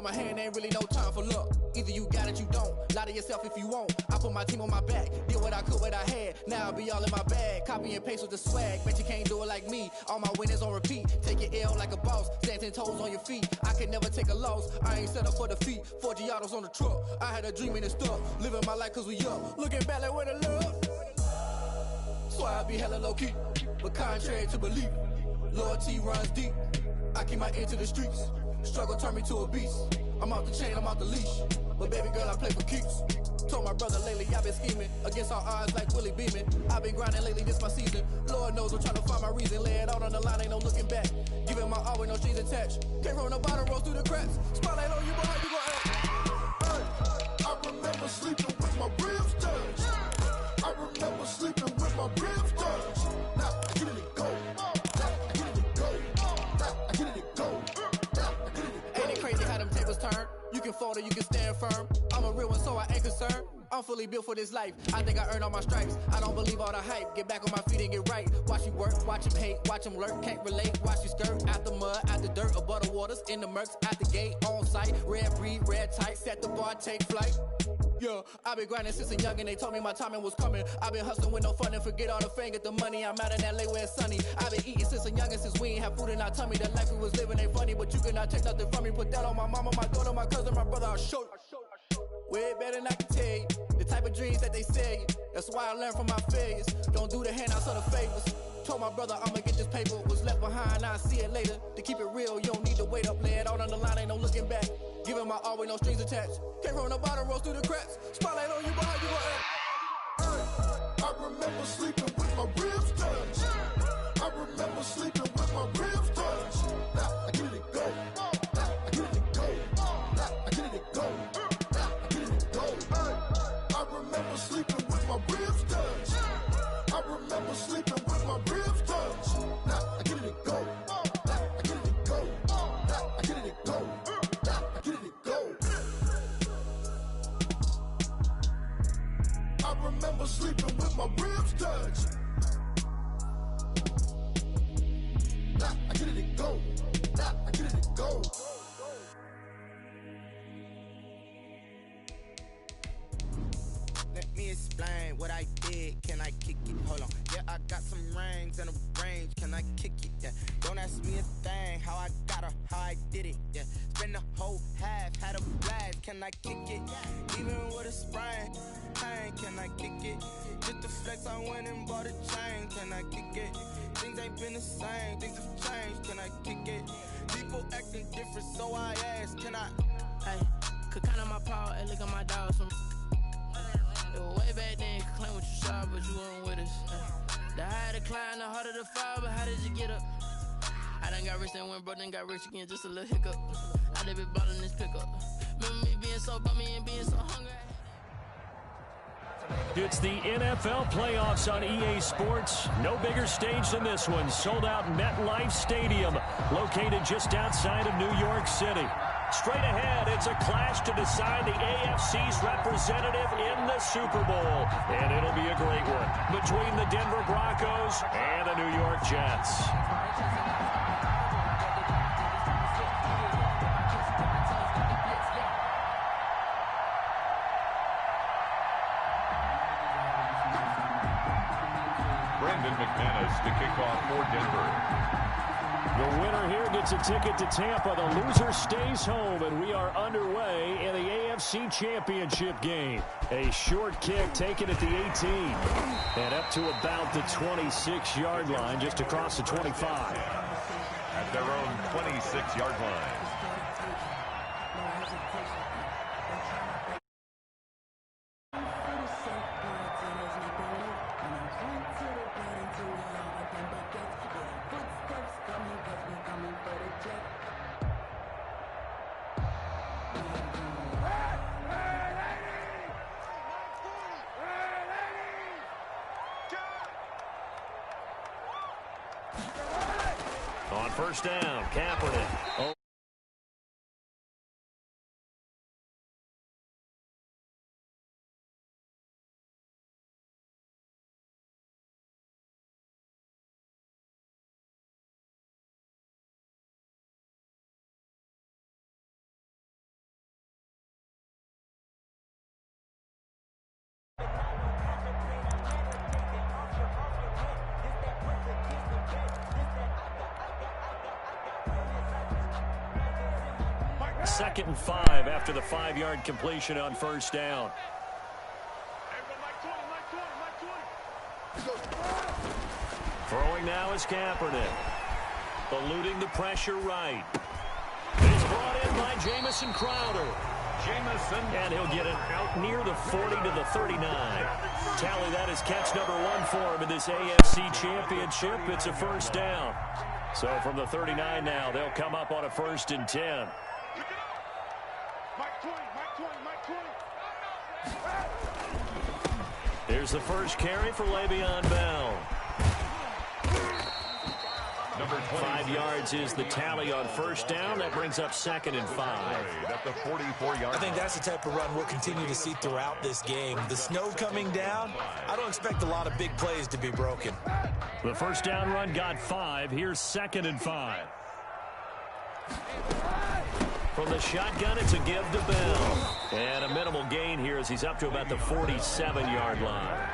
tell my hand ain't really no time for luck. Either you got it, you don't. Lie to yourself if you won't. I put my team on my back, did what I could, what I had. Now I'll be all in my bag. Copy and paste with the swag. Bet you can't do it like me. All my winners on repeat. Take your L like a boss. Stand 10 toes on your feet. I can never take a loss. I ain't set up for defeat. 4 Giottos on the truck. I had a dream and it's stuck. Living my life cause we up. Looking back like where the love. So I be hella low key. But contrary to belief, loyalty runs deep. I keep my ear to the streets. Struggle turned me to a beast. I'm off the chain, I'm off the leash. But baby girl, I play for keeps. Told my brother lately, I've been scheming. Against all odds like Willie Beeman. I've been grinding lately, this my season. Lord knows I'm trying to find my reason. Lay it out on the line, ain't no looking back. Giving my all with no strings attached. Came from the bottom, rose through the cracks. Spotlight on you, boy, how you gon' act? Hey, I remember sleeping with my ribs touched. I remember sleeping with my ribs touched. Now I get it go. Now I get it go. Now I get it go. Now I get it go. Ain't it crazy how them tables turn? You can fold or you can stand firm. I'm a real one, so I ain't concerned. I'm fully built for this life. I think I earned all my stripes. I don't believe all the hype. Get back on my feet and get right. Watch you work, watch him hate, watch him lurk. Can't relate, watch you skirt. Out the mud, out the dirt, above the waters, in the murks, out the gate, on site. Red breed, red tight, set the bar, take flight. Yeah, I've been grinding since a youngin', they told me my timing was coming. I've been hustling with no fun and forget all the fame, get the money. I'm out in LA where it's sunny. I've been eating since a youngin', since we ain't have food in our tummy. The life we was living ain't funny, but you cannot take nothing from me. Put that on my mama, my daughter, my cousin, my brother, I'll show you. Way better than I can tell you. The type of dreams that they sell you. That's why I learned from my failures. Don't do the handouts or the favors. Told my brother I'ma get this paper. Was left behind, I'll see it later. To keep it real, you don't need to wait up. Lay it out on the line, ain't no looking back. Giving my all with no strings attached. Came from the bottom, rose through the cracks. Spotlight on you, boy, how you gon' act? Hey, I remember sleeping with my ribs touched. I remember sleeping with my ribs touched. Now I get it go. Now I get it go. Now I get it go. Now I get it go. Hey, I remember sleeping with my ribs touched. I remember sleeping with my ribs touched. Now I get it go. Now I get it go. Now I get it go. Now I get it go. I remember sleeping with my ribs touched. Now I get it go. Now I get it go. Let me explain what I did. Can I kick it? Hold on. Yeah, I got some rings and a range. Can I kick it? Yeah. Don't ask me a thing. How I got her, how I did it. Yeah. Spend the whole half, had a blast. Can I kick it? Even with a sprain. Pain, can I kick it? Just the flex, I went and bought a chain. Can I kick it? Things ain't been the same. Things have changed. Can I kick it? People acting different, so I ask. Can I? Hey, could count on my power and look at my dogs from. It was way back then, could claim what you saw, but you weren't with us. The higher the climb, the harder the fall, but how did you get up? I done got rich, then went broke, then got rich again, just a little hiccup. I done been ballin' this pickup. Remember me being so bummy and being so hungry. It's the NFL playoffs on EA Sports. No bigger stage than this one. Sold out MetLife Stadium, located just outside of New York City. Straight ahead, it's a clash to decide the AFC's representative in the Super Bowl. And it'll be a great one between the Denver Broncos and the New York Jets. Brandon McManus to kick off for Denver. The winner here gets a ticket to Tampa. The loser stays home, and we are underway in the AFC Championship game. A short kick taken at the 18 and up to about the 26-yard line, just across the 25. At their own 26-yard line. On first down, Kaepernick. 2nd and 5 after the 5-yard completion on first down. Throwing now is Kaepernick. Eluding the pressure right. It's brought in by Jamison Crowder. And he'll get it out near the 40 to the 39. Tally, that is catch number 1 for him in this AFC Championship. It's a first down. So from the 39 now, they'll come up on a 1st and 10. Here's the first carry for Le'Veon Bell. 5 yards is the tally on first down. That brings up 2nd and 5. At the 44-yard. I think that's the type of run we'll continue to see throughout this game. The snow coming down, I don't expect a lot of big plays to be broken. The first down run got 5. Here's 2nd and 5. From the shotgun, it's a give to Bell. And a minimal gain here as he's up to about the 47-yard line.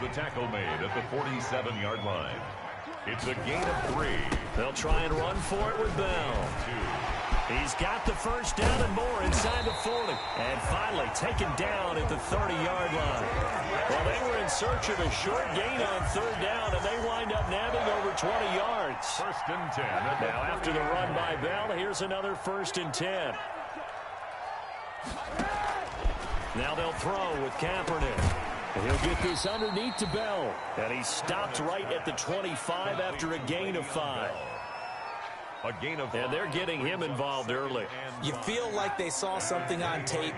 The tackle made at the 47-yard line. It's a gain of 3. They'll try and run for it with Bell. He's got the first down and more inside the 40. And finally taken down at the 30-yard line. Well, they were in search of a short gain on 3rd down, and they wind up nabbing over 20 yards. 1st and 10. Now after the run by Bell, here's another 1st and 10. Now they'll throw with Kaepernick. He'll get this underneath to Bell. And he stopped right at the 25 after a gain of 5. And they're getting him involved early. You feel like they saw something on tape,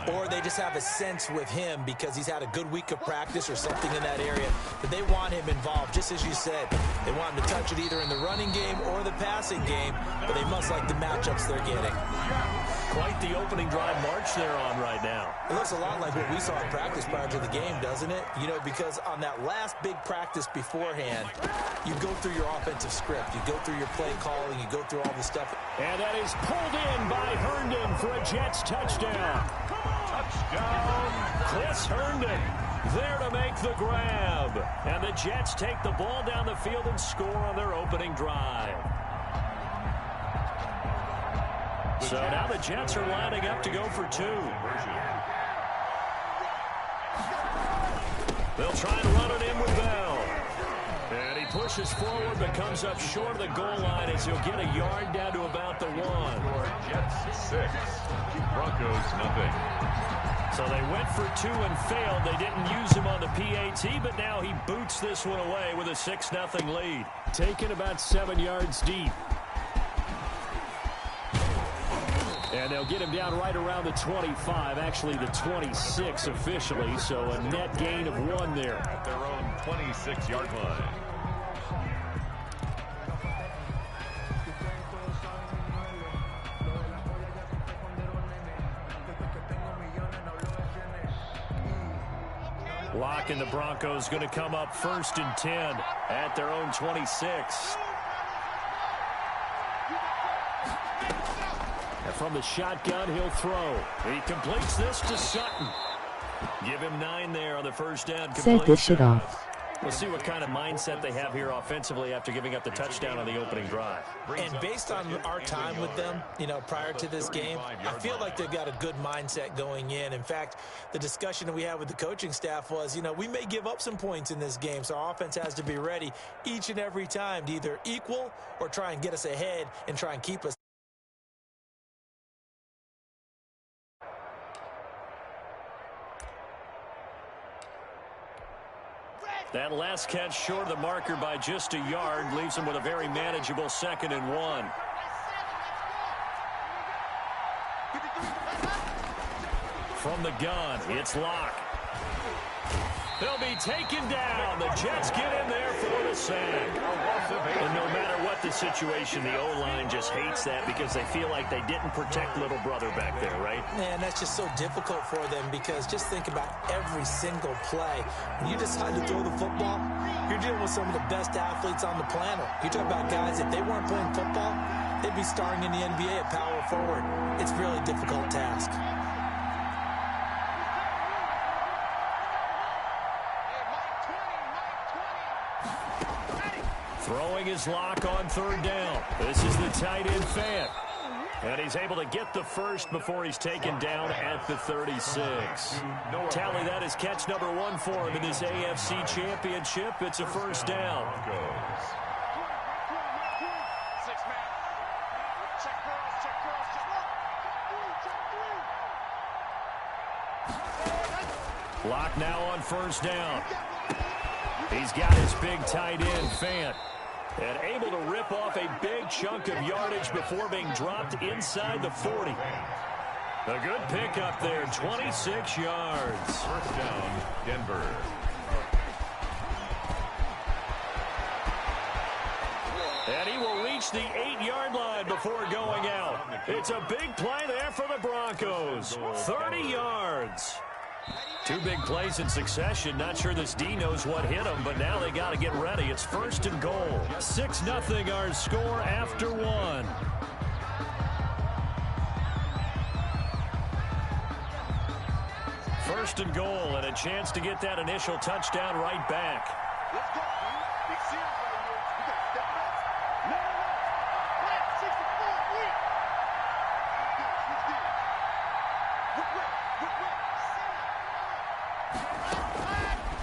or they just have a sense with him because he's had a good week of practice or something in that area that they want him involved. Just as you said, they want him to touch it either in the running game or the passing game, but they must like the matchups they're getting. Quite the opening drive march they're on right now. It looks a lot like what we saw in practice prior to the game, doesn't it? You know, because on that last big practice beforehand, you go through your offensive script. You go through your play calling. You go through all the stuff. And that is pulled in by Herndon for a Jets touchdown. Touchdown. Chris Herndon there to make the grab. And the Jets take the ball down the field and score on their opening drive. So now the Jets are lining up to go for 2. They'll try and run it in with Bell. And he pushes forward but comes up short of the goal line as he'll get a yard down to about the 1. Jets 6. Broncos nothing. So they went for 2 and failed. They didn't use him on the PAT, but now he boots this one away with a 6-0 lead. Taken about 7 yards deep. And they'll get him down right around the 25, actually the 26 officially, so a net gain of 1 there. At their own 26-yard line. Locke and the Broncos going to come up 1st and 10 at their own 26. And from the shotgun, he'll throw. He completes this to Sutton. Give him 9 there on the first down completion. Set this shit off. We'll see what kind of mindset they have here offensively after giving up the touchdown on the opening drive. And based on our time with them, you know, prior to this game, I feel like they've got a good mindset going in. In fact, the discussion that we had with the coaching staff was, you know, we may give up some points in this game, so our offense has to be ready each and every time to either equal or try and get us ahead and try and keep us. That last catch short of the marker by just a yard leaves him with a very manageable 2nd and 1. From the gun, it's Locke. They'll be taken down. The Jets get in there for the sack. And no matter what the situation, the O-line just hates that because they feel like they didn't protect little brother back there, right? Man, that's just so difficult for them because just think about every single play. When you decide to throw the football, you're dealing with some of the best athletes on the planet. You talk about guys, if they weren't playing football, they'd be starring in the NBA at power forward. It's a really difficult task. Throwing his Lock on 3rd down. This is the tight end Fant. And he's able to get the first before he's taken down at the 36. Tally, that is catch number 1 for him in this AFC Championship. It's a first down. Block now on first down. He's got his big tight end, Fant. And able to rip off a big chunk of yardage before being dropped inside the 40. A good pickup there, 26 yards. First down, Denver. And he will reach the 8-yard line before going out. It's a big play there for the Broncos. 30 yards. 2 big plays in succession. Not sure this D knows what hit him, but now they got to get ready. It's first and goal. 6-0 our score after 1. First and goal and a chance to get that initial touchdown right back. Let's go, man. Big series right here. We got to step it up. No. Flat 64.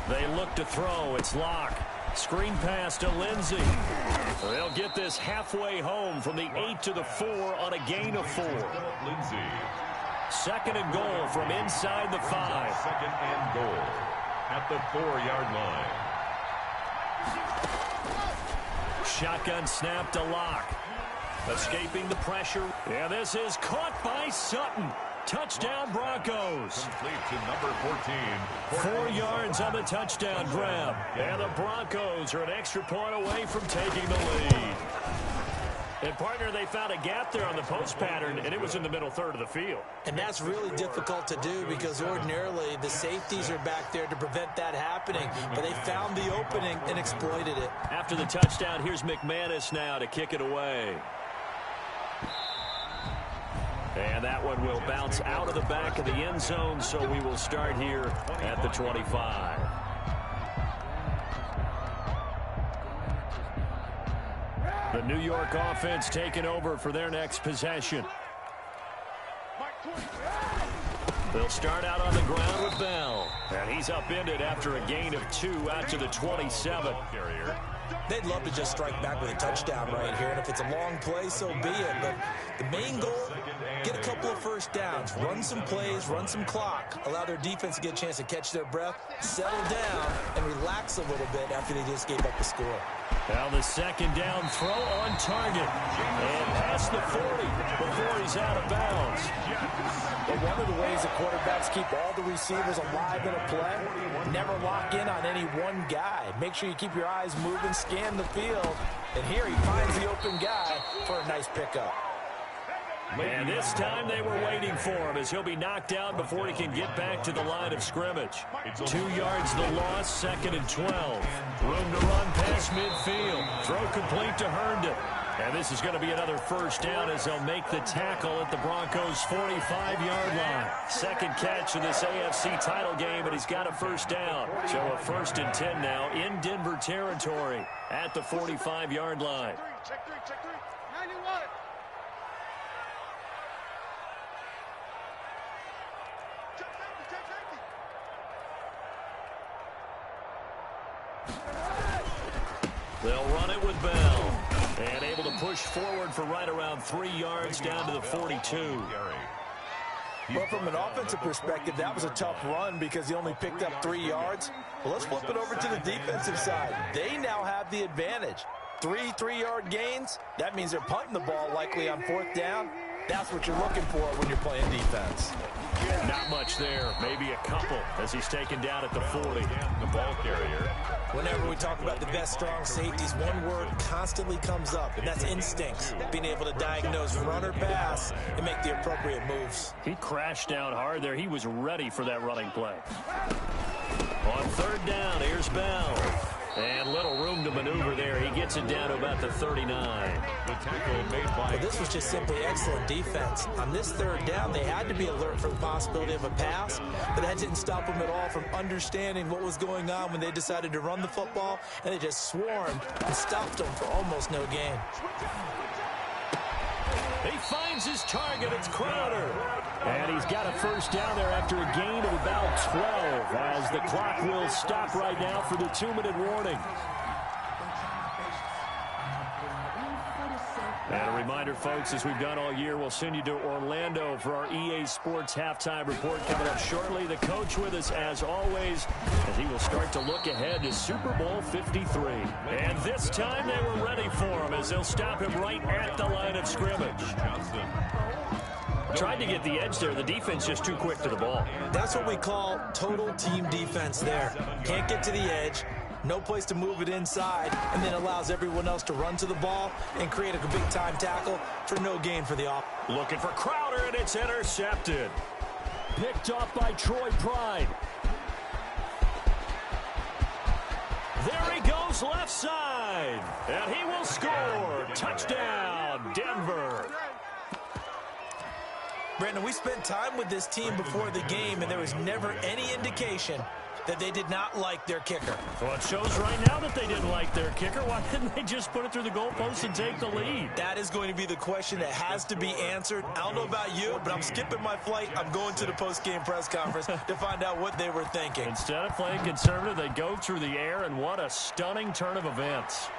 They look to throw. It's Locke. Screen pass to Lindsey. They'll get this halfway home from the 8 to the 4 on a gain of 4. Lindsey. Second and goal from inside the 5. Second and goal at the 4-yard line. Shotgun snap to Locke. Escaping the pressure. And this is caught by Sutton. Touchdown Broncos. Complete to number 14. 4 yards on the touchdown grab. And the Broncos are an extra point away from taking the lead. And, partner, they found a gap there on the post pattern, and it was in the middle third of the field. And that's really difficult to do because ordinarily the safeties are back there to prevent that happening. But they found the opening and exploited it. After the touchdown, here's McManus now to kick it away. And that one will bounce out of the back of the end zone, so we will start here at the 25. The New York offense taking over for their next possession. They'll start out on the ground with Bell. And he's upended after a gain of 2 out to the 27. They'd love to just strike back with a touchdown right here. And if it's a long play, so be it. But the main goal, get a couple of first downs, run some plays, run some clock, allow their defense to get a chance to catch their breath, settle down, and relax a little bit after they just gave up the score. Now the second down throw on target. And past the 40 before he's out of bounds. But one of the ways the quarterbacks keep all the receivers alive in a play, never lock in on any one guy. Make sure you keep your eyes moving, scan the field. And here he finds the open guy for a nice pickup. And this time they were waiting for him as he'll be knocked out before he can get back to the line of scrimmage. 2 yards the loss, second and 12. Room to run past midfield. Throw complete to Herndon. And this is going to be another first down as they'll make the tackle at the Broncos' 45-yard line. Second catch of this AFC title game, and he's got a first down. So a first and 10 now in Denver territory at the 45-yard line. Check three. 91. They'll run it with Bell. And able to push forward for right around 3 yards down to the 42. Well, from an offensive perspective, that was a tough run because he only picked up 3 yards. Well, let's flip it over to the defensive side. They now have the advantage. 3 3-yard gains, that means they're punting the ball likely on 4th down. That's what you're looking for when you're playing defense. Not much there, maybe a couple as he's taken down at the 40. The ball carrier. Whenever we talk about the best strong safeties, one word constantly comes up, and that's instincts. Being able to diagnose run or pass and make the appropriate moves. He crashed down hard there. He was ready for that running play. On third down, here's Bell. And little room to maneuver there. He gets it down to about the 39. The tackle made by... Well, this was just simply excellent defense. On this third down, they had to be alert for the possibility of a pass, but that didn't stop them at all from understanding what was going on when they decided to run the football, and they just swarmed and stopped them for almost no gain. He finds his target. It's Crowder. And he's got a first down there after a gain of about 12 as the clock will stop right now for the 2-minute warning. And a reminder, folks, as we've done all year, we'll send you to Orlando for our EA Sports halftime report coming up shortly. The coach with us, as always, as he will start to look ahead to Super Bowl 53. And this time they were ready for him as they'll stop him right at the line of scrimmage. Tried to get the edge there. The defense just too quick to the ball. That's what we call total team defense there. Can't get to the edge. No place to move it inside, and then allows everyone else to run to the ball and create a big-time tackle for no gain for the offense. Looking for Crowder, and it's intercepted. Picked off by Troy Pride. There he goes left side, and he will score. Touchdown, Denver. Brandon, we spent time with this team before the game, and there was never any indication that they did not like their kicker. Well, it shows right now that they didn't like their kicker. Why didn't they just put it through the goalpost and take the lead? That is going to be the question that has to be answered. I don't know about you, but I'm skipping my flight. I'm going to the post-game press conference to find out what they were thinking. Instead of playing conservative, they go through the air, and what a stunning turn of events.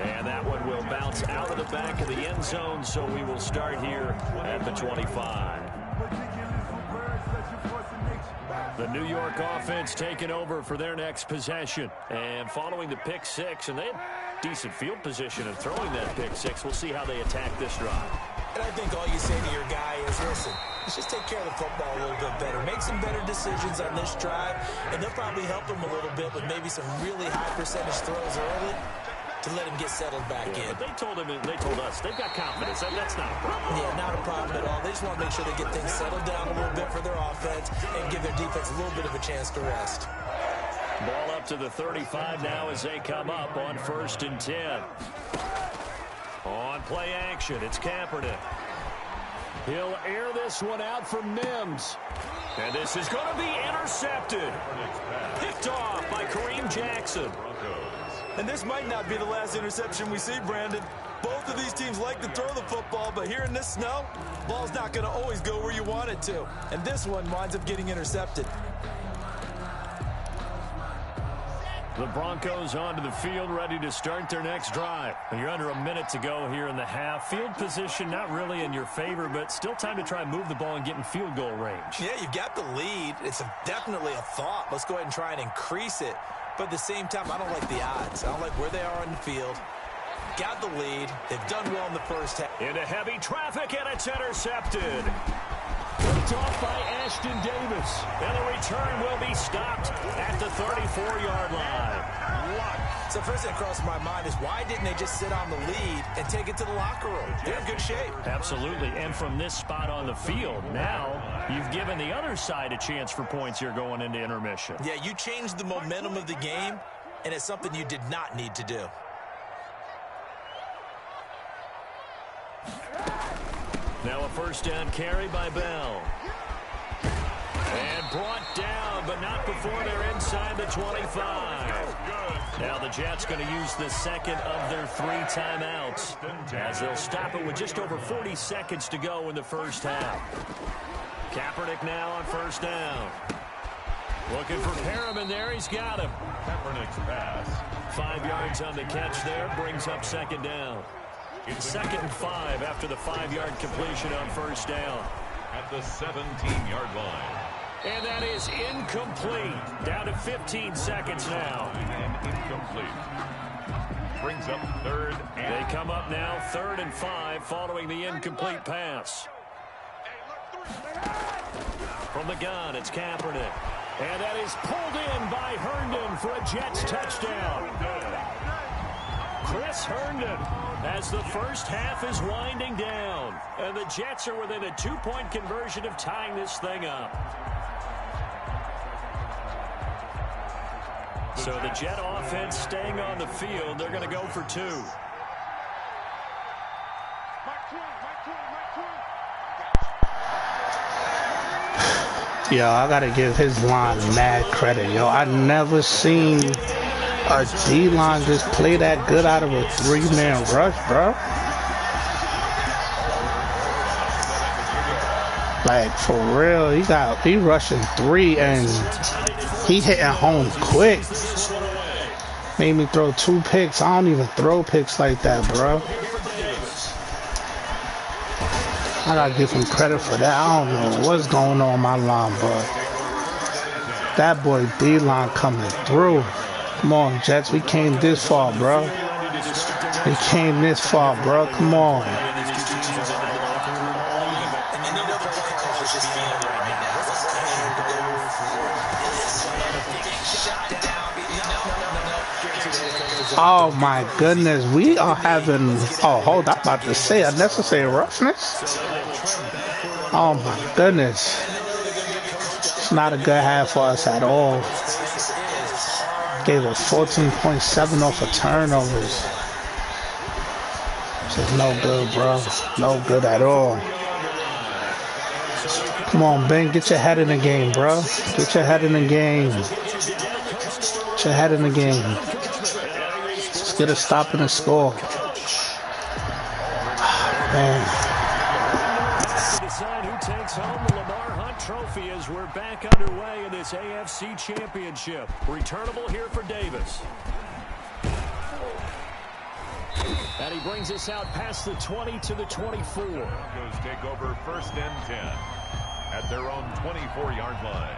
And that one will bounce out of the back of the end zone, so we will start here at the 25. The New York offense taking over for their next possession. And following the pick six, and they had decent field position of throwing that pick six. We'll see how they attack this drive. And I think all you say to your guy is, listen, let's just take care of the football a little bit better. Make some better decisions on this drive, and they'll probably help him a little bit with maybe some really high percentage throws early to let him get settled back in. But they told us, they've got confidence. That's not a problem. Yeah, not a problem at all. They just want to make sure they get things settled down a little bit for their offense and give their defense a little bit of a chance to rest. Ball up to the 35 now as they come up on 1st and 10. On play action, it's Kaepernick. He'll air this one out for Mims. And this is going to be intercepted. Picked off by Kareem Jackson. And this might not be the last interception we see, Brandon. Both of these teams like to throw the football, but here in this snow, ball's not going to always go where you want it to. And this one winds up getting intercepted. The Broncos onto the field, ready to start their next drive. And you're under a minute to go here in the half. Field position not really in your favor, but still time to try and move the ball and get in field goal range. Yeah, you've got the lead. It's definitely a thought. Let's go ahead and try and increase it. But at the same time, I don't like the odds. I don't like where they are on the field. Got the lead. They've done well in the first half. Into heavy traffic, and it's intercepted. Picked off by Ashton Davis. And the return will be stopped at the 34-yard line. So first thing that crossed my mind is why didn't they just sit on the lead and take it to the locker room? They're in good shape. Absolutely. And from this spot on the field, now you've given the other side a chance for points here going into intermission. Yeah, you changed the momentum of the game, and it's something you did not need to do. Now a first down carry by Bell. And brought down, but not before they're inside the 25. Now the Jets going to use the second of their 3 timeouts as they'll stop it with just over 40 seconds to go in the first half. Kaepernick now on first down. Looking for Perriman there. He's got him. Kaepernick's pass. 5 yards on the catch there. Brings up second down. It's 2nd and 5 after the 5-yard completion on first down. At the 17-yard line. And that is incomplete. Down to 15 seconds now. And incomplete. Brings up 3rd and... They come up now 3rd and 5 following the incomplete pass. From the gun, it's Kaepernick. And that is pulled in by Herndon for a Jets touchdown. Chris Herndon, as the first half is winding down. And the Jets are within a 2-point conversion of tying this thing up. So the Jet offense staying on the field. They're going to go for 2. Yo, I got to give his line mad credit. Yo, I never seen a D-line just play that good out of a 3-man rush, bro. Like, for real, he rushing 3 and he hitting home quick. Made me throw 2 picks. I don't even throw picks like that, bro. I gotta give him credit for that. I don't know what's going on my line, but that boy D-line coming through. Come on, Jets. We came this far, bro. We came this far, bro. Come on. Oh my goodness, we are having, oh hold on, I'm about to say unnecessary roughness. Oh my goodness. It's not a good half for us at all. Gave us 14.7 off of turnovers. This is no good, bro. No good at all. Come on, Ben, get your head in the game, bro. Get your head in the game. Get your head in the game. Let's get a stop and a score. Man. To decide who takes home the Lamar Hunt Trophy as we're back underway in this AFC Championship. Returnable here for Davis. And he brings us out past the 20 to the 24. Broncos take over 1st and 10 at their own 24-yard line.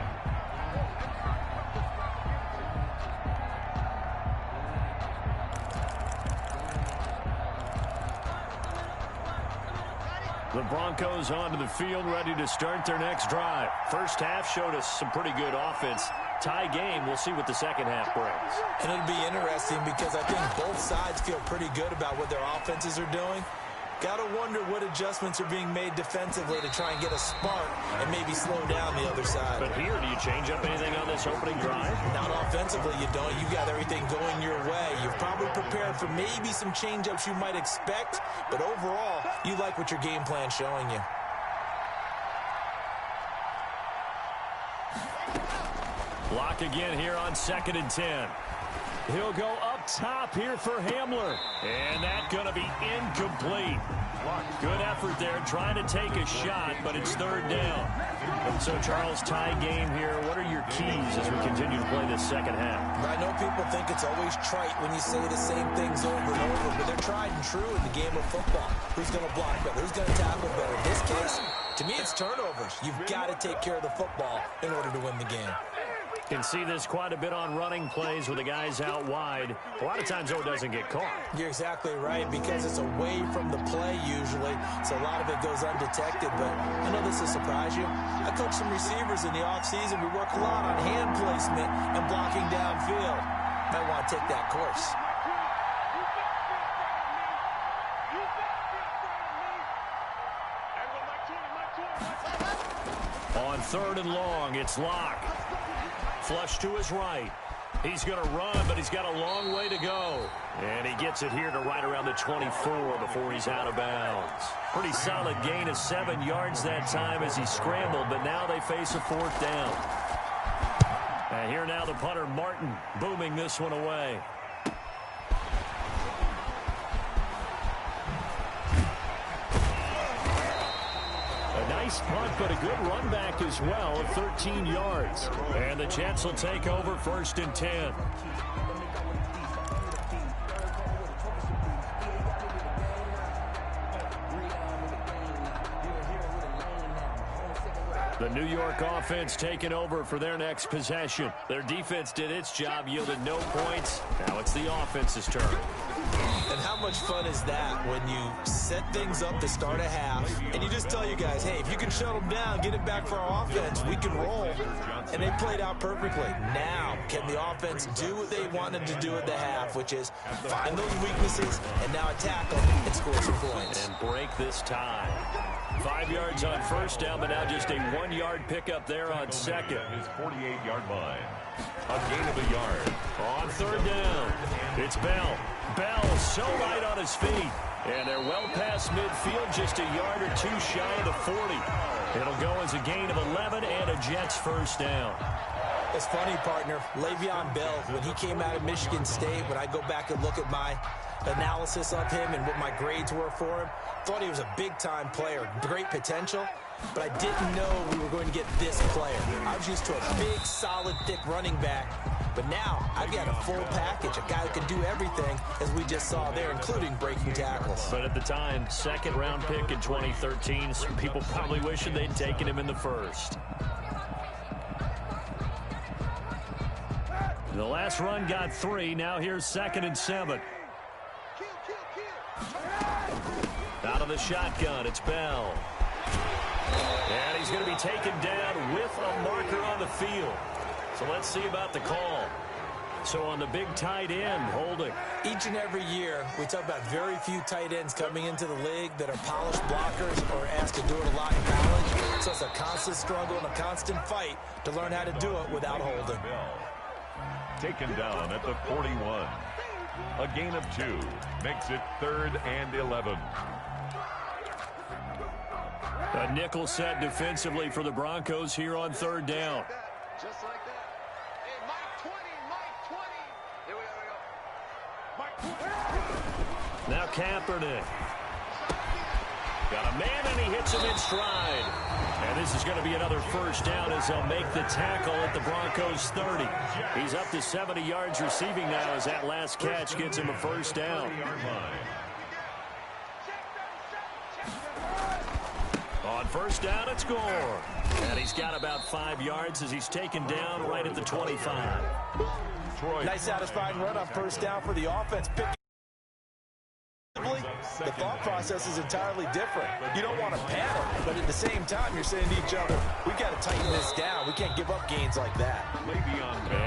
The Broncos onto the field, ready to start their next drive. First half showed us some pretty good offense. Tie game, we'll see what the second half brings. And it'll be interesting because I think both sides feel pretty good about what their offenses are doing. Got to wonder what adjustments are being made defensively to try and get a spark and maybe slow down the other side. But here, do you change up anything on this opening drive? Not offensively, you don't. You got everything going your way. You've probably prepared for maybe some change-ups you might expect, but overall, you like what your game plan's showing you. Block again here on 2nd and 10. He'll go up top here for Hamler. And that's going to be incomplete. Good effort there, trying to take a shot, but it's 3rd down. And so, Charles, tie game here. What are your keys as we continue to play this second half? I know people think it's always trite when you say the same things over and over, but they're tried and true in the game of football. Who's going to block better? Who's going to tackle better? In this case, to me, it's turnovers. You've got to take care of the football in order to win the game. Can see this quite a bit on running plays with the guys out wide. A lot of times, though, it doesn't get caught. You're exactly right, because it's away from the play usually, so a lot of it goes undetected. But I know this will surprise you. I coach some receivers in the offseason. We work a lot on hand placement and blocking downfield. Might want to take that course. On 3rd and long, it's Locke. Flush to his right. He's going to run, but he's got a long way to go. And he gets it here to right around the 24 before he's out of bounds. Pretty solid gain of 7 yards that time as he scrambled, but now they face a 4th down. And here now the punter, Martin, booming this one away. Nice punt, but a good run back as well of 13 yards. And the Jets will take over 1st and 10. The New York offense taking over for their next possession. Their defense did its job, yielded no points. Now it's the offense's turn. And how much fun is that when you set things up to start a half and you just tell your guys, hey, if you can shut them down, get it back for our offense, we can roll. And they played out perfectly. Now, can the offense do what they wanted to do at the half, which is find those weaknesses and now attack them and score some points. And break this tie. 5 yards on 1st down, but now just a 1-yard pickup there on 2nd. His 48-yard line. A gain of a yard. On 3rd down, it's Bell. Bell so right on his feet. And they're well past midfield, just a yard or 2 shy of the 40. It'll go as a gain of 11 and a Jets 1st down. It's funny, partner. Le'Veon Bell, when he came out of Michigan State, when I go back and look at my analysis of him and what my grades were for him, thought he was a big-time player, great potential, but I didn't know we were going to get this player. I was used to a big, solid, thick running back, but now I've got a full package, a guy who can do everything, as we just saw there, including breaking tackles. But at the time, second-round pick in 2013, some people probably wishing they'd taken him in the first. The last run got 3. Now here's 2nd and 7. Out of the shotgun, it's Bell. And he's going to be taken down with a marker on the field. So let's see about the call. So on the big tight end, holding. Each and every year, we talk about very few tight ends coming into the league that are polished blockers or asked to do it a lot in college. So it's a constant struggle and a constant fight to learn how to do it without holding. Taken down at the 41. A gain of 2 makes it 3rd and 11. A nickel set defensively for the Broncos here on 3rd down. Just like that. Hey, Mike 20, Mike 20. Here we go, Mike 20. Now Kaepernick. Got a man, and he hits him in stride. And this is going to be another first down as they'll make the tackle at the Broncos' 30. He's up to 70 yards receiving now as that last catch gets him a first down. On first down, it's Gore. And he's got about 5 yards as he's taken down right at the 25. Nice satisfying run on first down for the offense. The thought process is entirely different. You don't want to panic, but at the same time, you're saying to each other, we got to tighten this down. We can't give up gains like that.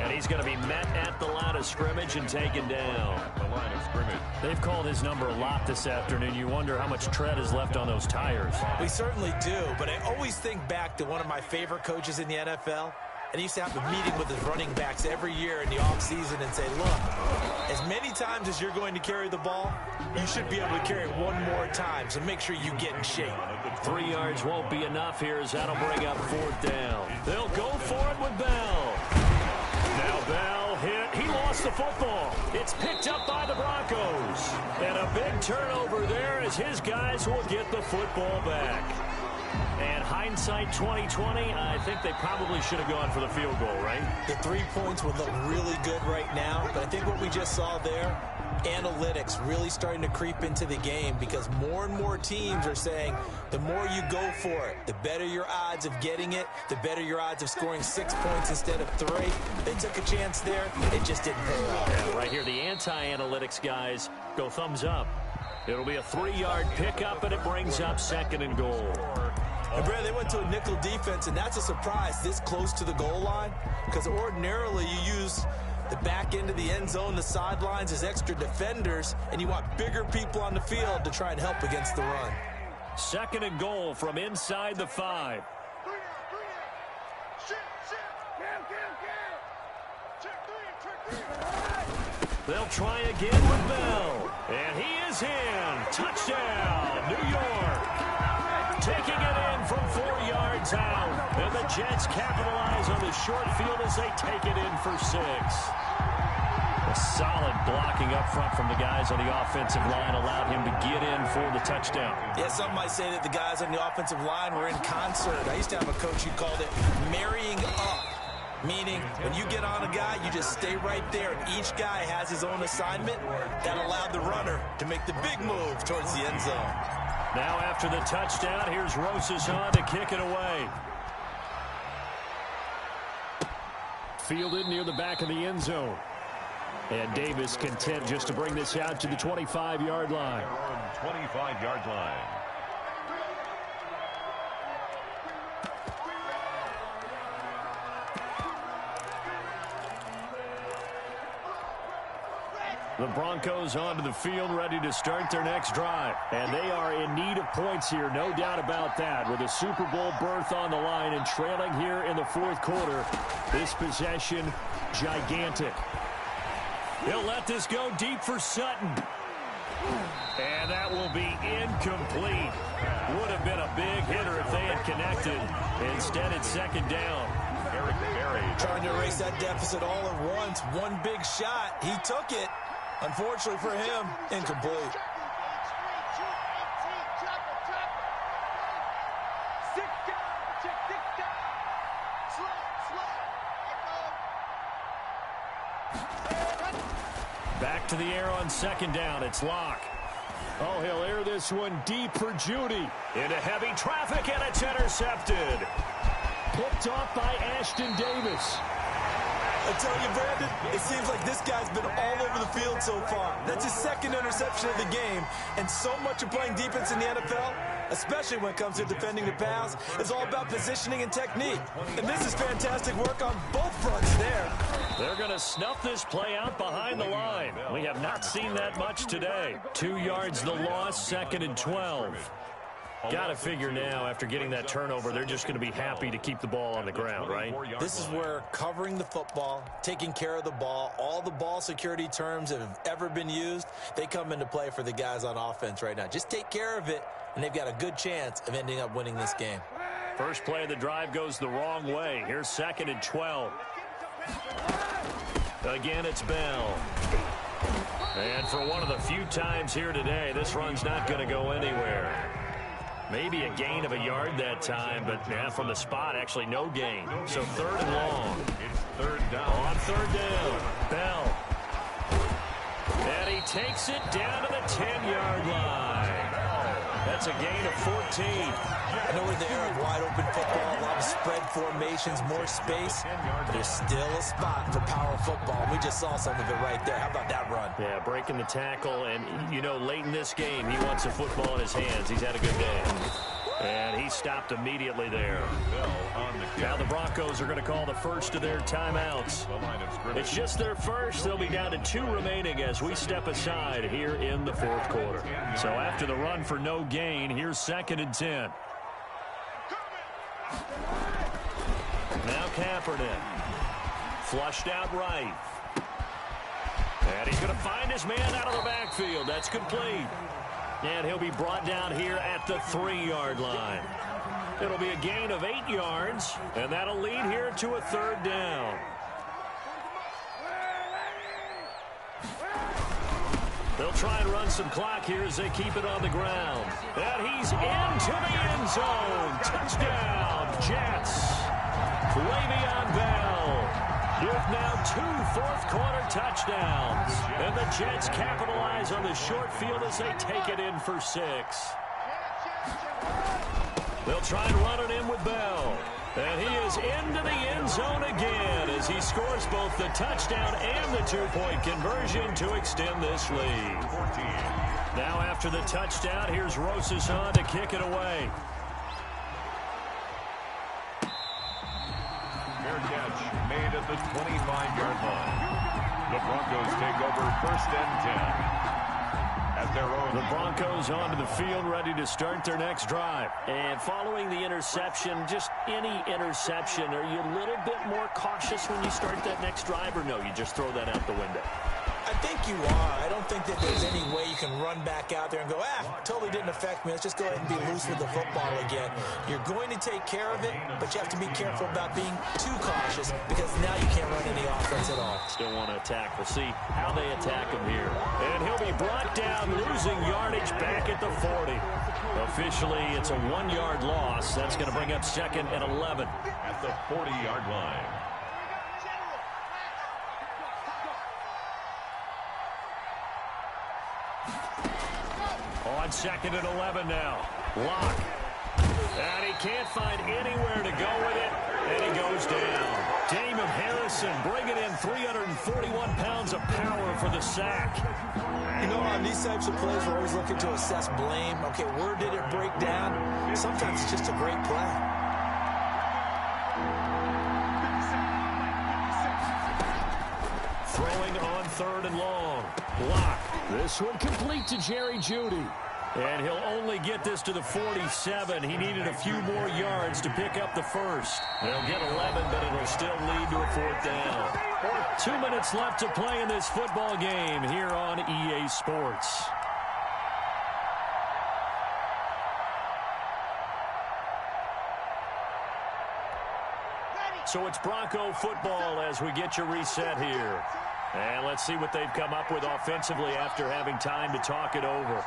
And he's going to be met at the line of scrimmage and taken down. The line of scrimmage. They've called his number a lot this afternoon. You wonder how much tread is left on those tires. We certainly do, but I always think back to one of my favorite coaches in the NFL. And he used to have a meeting with his running backs every year in the offseason and say, look, as many times as you're going to carry the ball, you should be able to carry it one more time, so make sure you get in shape. 3 yards won't be enough here as that'll bring up 4th down. They'll go for it with Bell. Now Bell hit. He lost the football. It's picked up by the Broncos. And a big turnover there as his guys will get the football back. And hindsight 2020, I think they probably should have gone for the field goal, right? The 3 points would look really good right now, but I think what we just saw there, analytics really starting to creep into the game because more and more teams are saying the more you go for it, the better your odds of getting it, the better your odds of scoring 6 points instead of 3. They took a chance there. It just didn't pay off. Yeah, right here, the anti-analytics guys go thumbs up. It'll be a 3-yard pickup, and it brings up 2nd and goal. And Brad, they went to a nickel defense, and that's a surprise this close to the goal line because ordinarily you use the back end of the end zone, the sidelines as extra defenders, and you want bigger people on the field to try and help against the run. 2nd and goal from inside the 5. They'll try again with Bell. And he is in. Touchdown, New York. Taking it in from 4 yards out. And the Jets capitalize on the short field as they take it in for 6. A solid blocking up front from the guys on the offensive line allowed him to get in for the touchdown. Yeah, some might say that the guys on the offensive line were in concert. I used to have a coach who called it marrying up. Meaning, when you get on a guy, you just stay right there, and each guy has his own assignment. That allowed the runner to make the big move towards the end zone. Now after the touchdown, here's Rosas on to kick it away. Fielded near the back of the end zone. And Davis content just to bring this out to the 25-yard line. 25-yard line. The Broncos onto the field, ready to start their next drive. And they are in need of points here, no doubt about that. With a Super Bowl berth on the line and trailing here in the 4th quarter, this possession, gigantic. He'll let this go deep for Sutton. And that will be incomplete. Would have been a big hitter if they had connected. Instead, it's 2nd down. Trying to erase that deficit all at once. One big shot. He took it. Unfortunately for him, incomplete. Back to the air on second down. It's Locke. Oh, he'll air this one deep for Judy. Into heavy traffic, and it's intercepted. Picked off by Ashton Davis. I tell you, Brandon, it seems like this guy's been all over the field so far. That's his second interception of the game. And so much of playing defense in the NFL, especially when it comes to defending the pass, is all about positioning and technique. And this is fantastic work on both fronts there. They're going to snuff this play out behind the line. We have not seen that much today. 2 yards the loss, second and 12. Got to figure now, after getting that turnover, they're just going to be happy to keep the ball on the ground, right? This is where covering the football, taking care of the ball, all the ball security terms that have ever been used, they come into play for the guys on offense right now. Just take care of it, and they've got a good chance of ending up winning this game. First play of the drive goes the wrong way. Here's second and 12. Again, it's Bell. And for one of the few times here today, this run's not going to go anywhere. Maybe a gain of a yard that time, but yeah, from the spot, actually no gain. So third and long. It's third down. On third down, Bell. And he takes it down to the 10-yard line. That's a gain of 14. I know we're in the era of wide-open football, a lot of spread formations, more space, but there's still a spot for power football. We just saw some of it right there. How about that run? Yeah, breaking the tackle, and, you know, late in this game, he wants the football in his hands. He's had a good day. And he stopped immediately there. Now the Broncos are going to call the first of their timeouts. It's just their first. They'll be down to 2 remaining as we step aside here in the fourth quarter. So after the run for no gain, here's second and 10. Now Kaepernick. Flushed out right. And he's going to find his man out of the backfield. That's complete. And he'll be brought down here at the 3-yard line. It'll be a gain of 8 yards, and that'll lead here to a third down. They'll try and run some clock here as they keep it on the ground. And he's into the end zone. Touchdown, Jets. Le'Veon Bell with now 2 fourth-quarter touchdowns. And the Jets capitalize on the short field as they take it in for 6. They'll try and run it in with Bell. And he is into the end zone again as he scores both the touchdown and the 2-point conversion to extend this lead. Now after the touchdown, here's Rosasson to kick it away. Fair catch made at the 25-yard line. The Broncos take over first and 10. At their own. The Broncos onto the field, ready to start their next drive. And following the interception, just any interception, are you a little bit more cautious when you start that next drive, or no, you just throw that out the window? I think you are. I don't think that there's any way you can run back out there and go, totally didn't affect me. Let's just go ahead and be loose with the football again. You're going to take care of it, but you have to be careful about being too cautious because now you can't run any offense at all. Still want to attack. We'll see how they attack him here. And he'll be brought down, losing yardage back at the 40. Officially, it's a 1-yard loss. That's going to bring up second and 11. At the 40-yard line. On second and 11 now. Locke. And he can't find anywhere to go with it. And he goes down. Damon Harrison bringing in 341 pounds of power for the sack. You know, on these types of plays, we're always looking to assess blame. Okay, where did it break down? Sometimes it's just a great play. Throwing on third and long. Locke. This one complete to Jerry Jeudy. And he'll only get this to the 47. He needed a few more yards to pick up the first. They'll get 11, but it'll still lead to a fourth down. 2 minutes left to play in this football game here on EA Sports. So it's Bronco football as we get you reset here. And let's see what they've come up with offensively after having time to talk it over.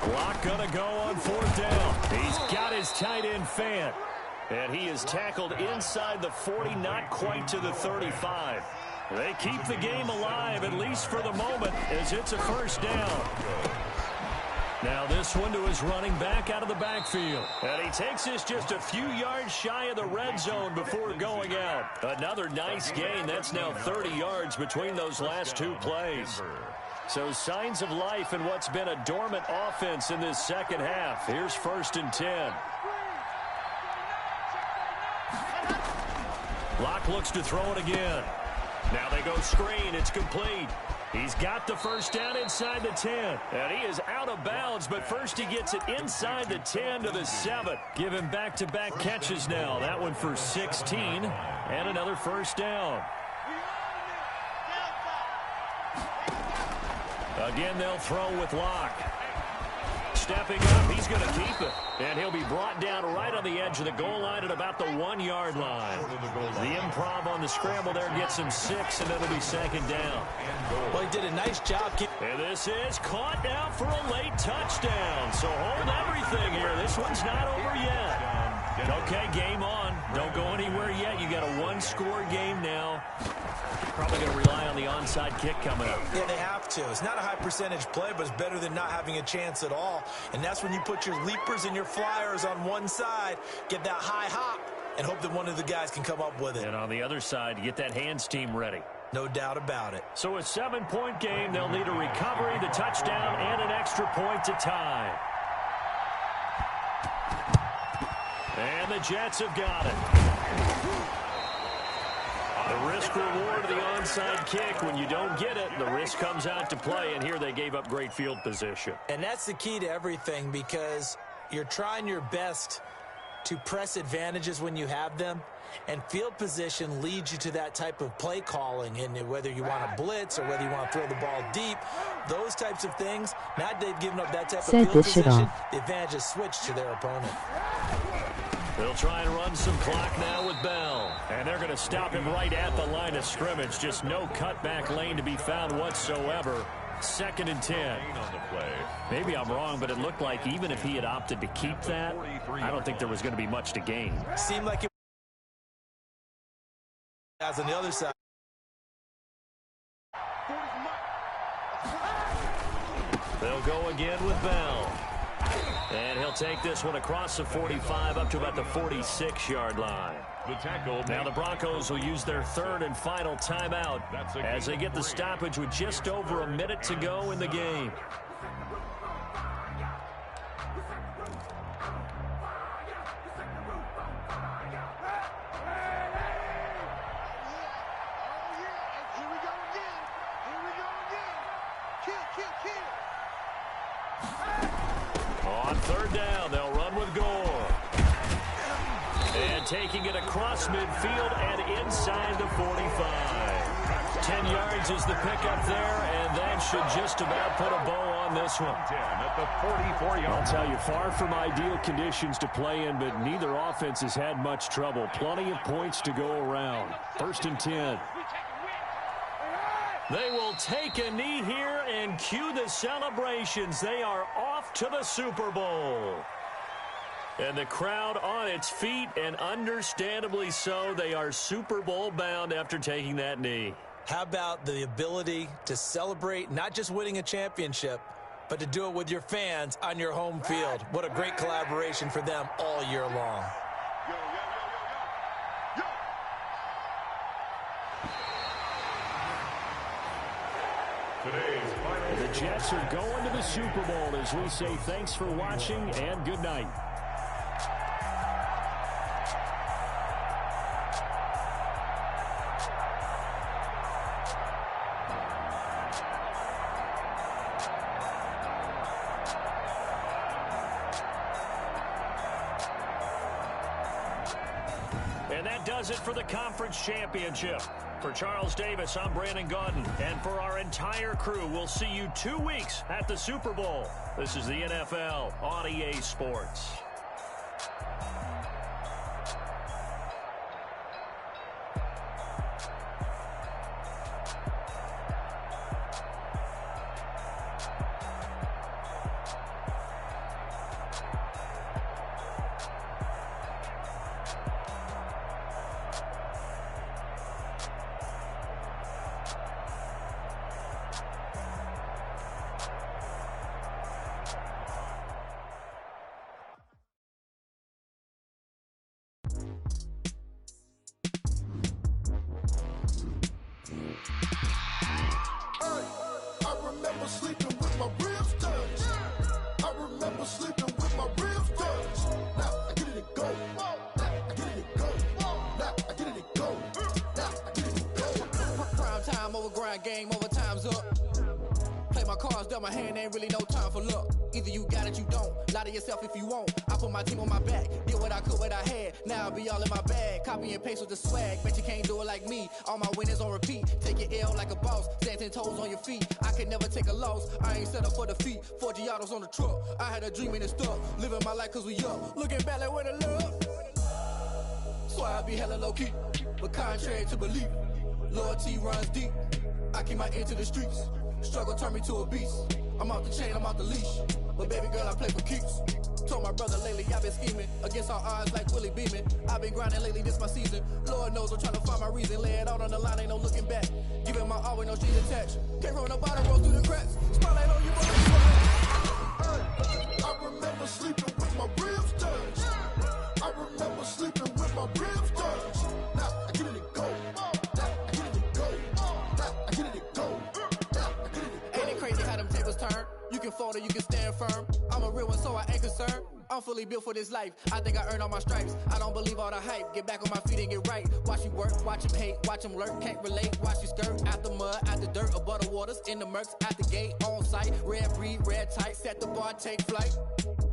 Block gonna go on 4th down. He's got his tight end Fant. And he is tackled inside the 40, not quite to the 35. They keep the game alive, at least for the moment, as it's a 1st down. Now this one to his running back out of the backfield. And he takes this just a few yards shy of the red zone before going out. Another nice gain. That's now 30 yards between those last 2 plays. So signs of life in what's been a dormant offense in this second half. Here's 1st and 10. Locke looks to throw it again. Now they go screen. It's complete. He's got the 1st down inside the 10. And he is out of bounds, but first he gets it inside the 10 to the 7. Give him back-to-back catches now. That one for 16 and another 1st down. Again, they'll throw with Locke. Stepping up, he's going to keep it. And he'll be brought down right on the edge of the goal line at about the 1-yard line. The improv on the scramble there gets him 6, and it'll be 2nd down. Well, he did a nice job. And this is caught now for a late touchdown. So hold everything here. This one's not over yet. Okay, game on. Don't go anywhere yet. You got a 1-score game now. Probably going to rely on the onside kick coming up. Yeah, they have to. It's not a high percentage play, but it's better than not having a chance at all. And that's when you put your leapers and your flyers on one side, get that high hop, and hope that one of the guys can come up with it. And on the other side, get that hands team ready. No doubt about it. So a 7-point game. They'll need a recovery, the touchdown, and an extra point to tie. And the Jets have got it. The risk-reward of the onside kick. When you don't get it, the risk comes out to play, and here they gave up great field position. And that's the key to everything, because you're trying your best to press advantages when you have them, and field position leads you to that type of play calling, and whether you want to blitz or whether you want to throw the ball deep, those types of things, now they've given up that type of field position, the advantage is switched to their opponent. They'll try and run some clock now with Bell. And they're going to stop him right at the line of scrimmage. Just no cutback lane to be found whatsoever. 2nd and 10. Maybe I'm wrong, but it looked like even if he had opted to keep that, I don't think there was going to be much to gain. Seemed like it was on the other side. They'll go again with Bell. And he'll take this one across the 45 up to about the 46-yard line. Now the Broncos will use their 3rd and final timeout as they get the stoppage with just over a minute to go in the game. On 3rd down, they'll run with Gore. And taking it across midfield and inside the 45. 10 yards is the pickup there, and that should just about put a bow on this one. At the 44-yard. I'll tell you, far from ideal conditions to play in, but neither offense has had much trouble. Plenty of points to go around. 1st and 10. They will take a knee here and cue the celebrations. They are off to the Super Bowl. And the crowd on its feet, and understandably so. They are Super Bowl bound after taking that knee. How about the ability to celebrate not just winning a championship, but to do it with your fans on your home field? What a great collaboration for them all year long. The Jets are going to the Super Bowl as we say thanks for watching and good night. And that does it for the conference championship. For Charles Davis, I'm Brandon Gaudin. And for our entire crew, we'll see you 2 weeks at the Super Bowl. This is the NFL on EA Sports. Game over, time's up. Play my cards, dealt my hand, ain't really no time for luck. Either you got it, you don't. Lie to yourself if you won't. I put my team on my back, did what I could, what I had. Now I'll be all in my bag. Copy and paste with the swag. Bet you can't do it like me. All my winners on repeat. Take your L like a boss. Stand 10 toes on your feet. I can never take a loss. I ain't set up for defeat. 4 Giottos on the truck. I had a dream and it's stuck. Living my life cause we up. Looking back like where the love. So I be hella low key. But contrary to belief, loyalty runs deep. I keep my ear to the streets. Struggle turned me to a beast. I'm out the chain, I'm out the leash. But baby girl, I play for keeps. Told my brother lately I've been scheming. Against all odds like Willie Beeman. I've been grinding lately, this my season. Lord knows I'm trying to find my reason. Lay it out on the line, ain't no looking back. Giving my all with no strings attached. Can't roll no bottom, roll through the cracks. Spotlight on you, boy. I remember sleeping with my ribs touched. I remember sleeping with my ribs touched. Now I get it go. Now I get it go. Now I get it go. Ain't it crazy how them tables turn? You can fold or you can stand firm. I'm a real one, so I ain't concerned. I'm fully built for this life. I think I earned all my stripes. I don't believe all the hype. Get back on my feet and get right. Watch you work, watch him hate, watch him lurk. Can't relate, watch you skirt. Out the mud, out the dirt, above the waters, in the murks, out the gate, on site. Red breed, red tight, set the bar, take flight.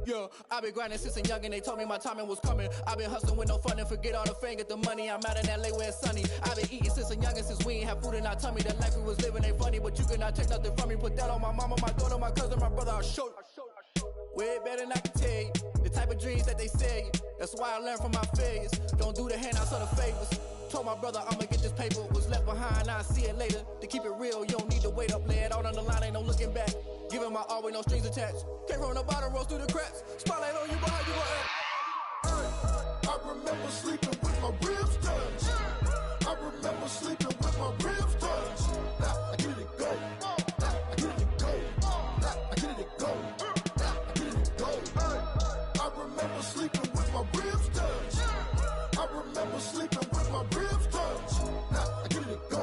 Yeah, I been grinding since a young and they told me my timing was coming. I been hustling with no fun and forget all the fame, get the money. I'm out in LA where it's sunny. I been eating since a young and since we ain't have food in our tummy. The life we was living ain't funny, but you cannot take nothing from me. Put that on my mama, my daughter, my cousin, my brother, I'll show you. Way better than I can tell you. The type of dreams that they sell you. That's why I learned from my failures. Don't do the handouts or the favors. Told my brother I'ma get this paper. Was left behind, I'll see it later. To keep it real, you don't need to wait up. Lay it out on the line, ain't no looking back. Giving my all with no strings attached. Can't roll no bottom, roll through the cracks. Spotlight on you, boy, you gon' act. I remember sleeping with my ribs touched. I remember sleeping with my ribs touched. Now I get it go. Now I get it go. Now I get it go. Now I get it go. I remember sleeping with my ribs touched. I remember sleeping with my ribs touched. Now I get it go.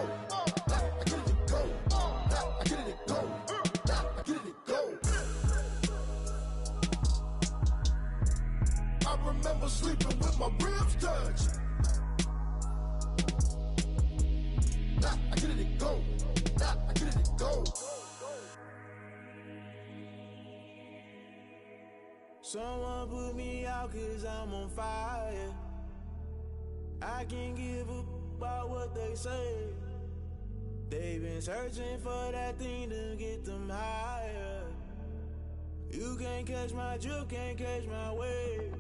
Now I get it go. Now I get it go. Now I get it go. I remember sleeping with my ribs touched. Now I get it go. Now I get it go. Someone put me out cause I'm on fire. I can't give a about what they say. They've been searching for that thing to get them higher. You can't catch my drift, can't catch my wave.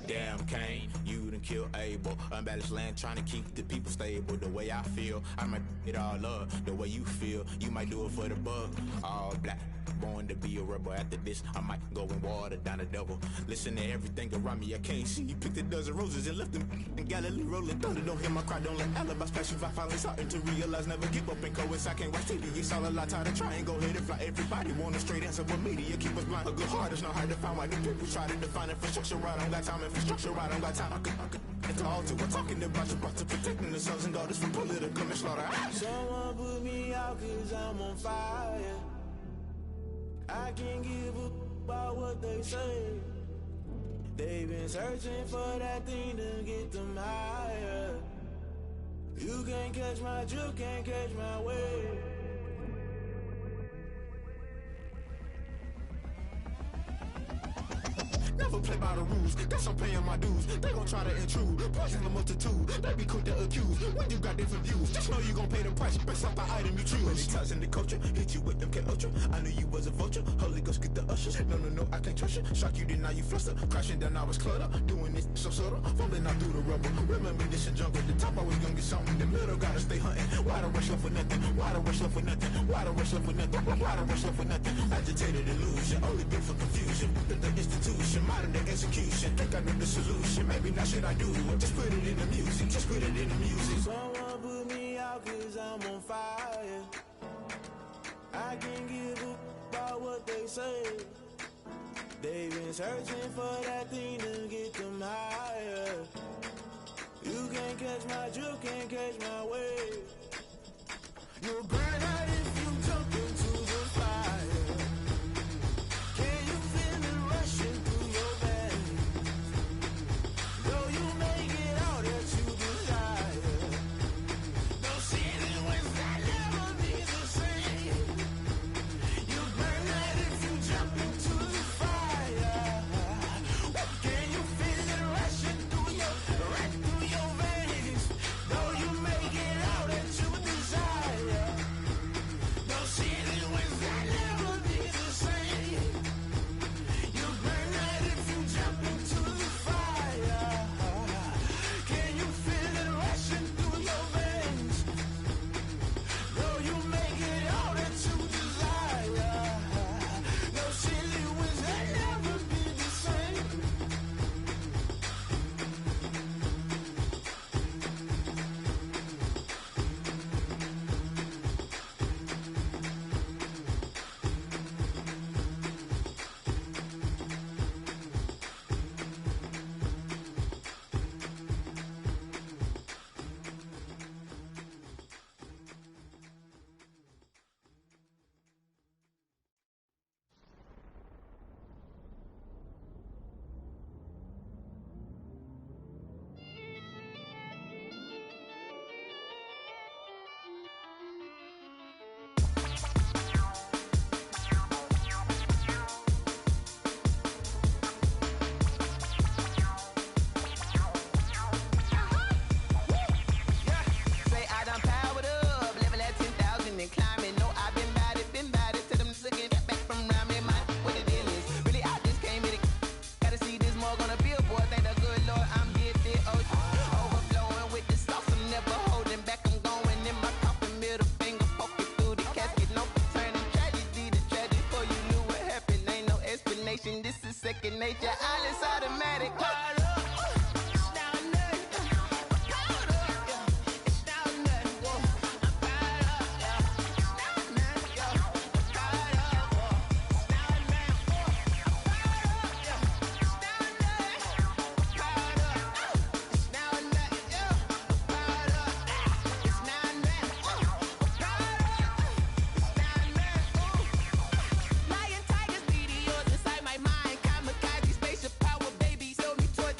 Damn Kane, you done killed Abel. Unbalanced land trying to keep the people stable. The way I feel, I might it all up. The way you feel, you might do it for the bug. All black, born to be a rebel. After this, I might go and water down the devil. Listen to everything around me, I can't see. Picked a dozen roses and left them in Galilee rolling thunder. Don't hear my cry, don't let alibis flash. If I finally starting to realize, never give up and coincide. I can't watch TV, it's all a lot. Time to try and go ahead and fly. Everybody want a straight answer, but media keep us blind. A good heart is not hard to find. Why the people try to define infrastructure right? I don't got time. Infrastructure right, I don't got time. I could talk to. We're talking about you, about to protecting the sons and daughters from political and slaughter. Someone put me out cause I'm on fire. I can't give a about what they say. They've been searching for that thing to get them higher. You can't catch my drift, can't catch my wave. Never never play by the rules. Guess I'm paying my dues. They gon' try to intrude. Poison the multitude. They be quick to accuse. When you got different views, just know you gon' pay the price based off the item you choose. Many ties in the culture, hit you with them K Ultra. I knew you was a vulture. Holy Ghost get the ushers. No, I can't trust you. Shock you, then now you fluster. Crashing down, I was clutter. Doing this so subtle. Fumbling out through the rubble. Remember this in jungle. The top I was gonna get something. The middle gotta stay hunting. Why the rush left for nothing? Why the rush left for nothing? Why the rush left for nothing? Why the rush left for nothing? Agitated illusion. Only built for confusion. The institution, modern day execution. Think I know the solution. Maybe now should I do it? Just put it in the music. Just put it in the music. Someone put me out cause I'm on fire. I can't give a about what they say. They've been searching for that thing to get them higher. You can't catch my drift, can't catch my wave. You'll burn out if you jump into the fire. Can you feel it rushing through your veins? Though you make it out that you desire. No ceiling wins that never be the same. You burn out if you jump into the fire. Can you feel it rushing through your veins? Though you make it out that you desire. No ceiling wins that never be the same. You burn out if you jump into the fire. Can you feel it rushing through your veins? Though you make it out that you desire. No ceiling wins that never be the same. Say I done powered up, level at 10,000 and climbing. No, I've been bad it. Tell them to get back from around me. Man, what the deal is? Really, I just came here to gotta see this more gonna be a boy. Thank the good Lord, I'm gifted. Overflowing with the sauce, I'm never holding back. I'm going in my coffin, middle finger poking through the casket. No turning tragedy to tragic. Before you knew what happened, ain't no explanation. This is second nature. All is automatic. Lion, tigers, meteors inside my mind. Kamikaze, spaceship power, baby. Sell me torch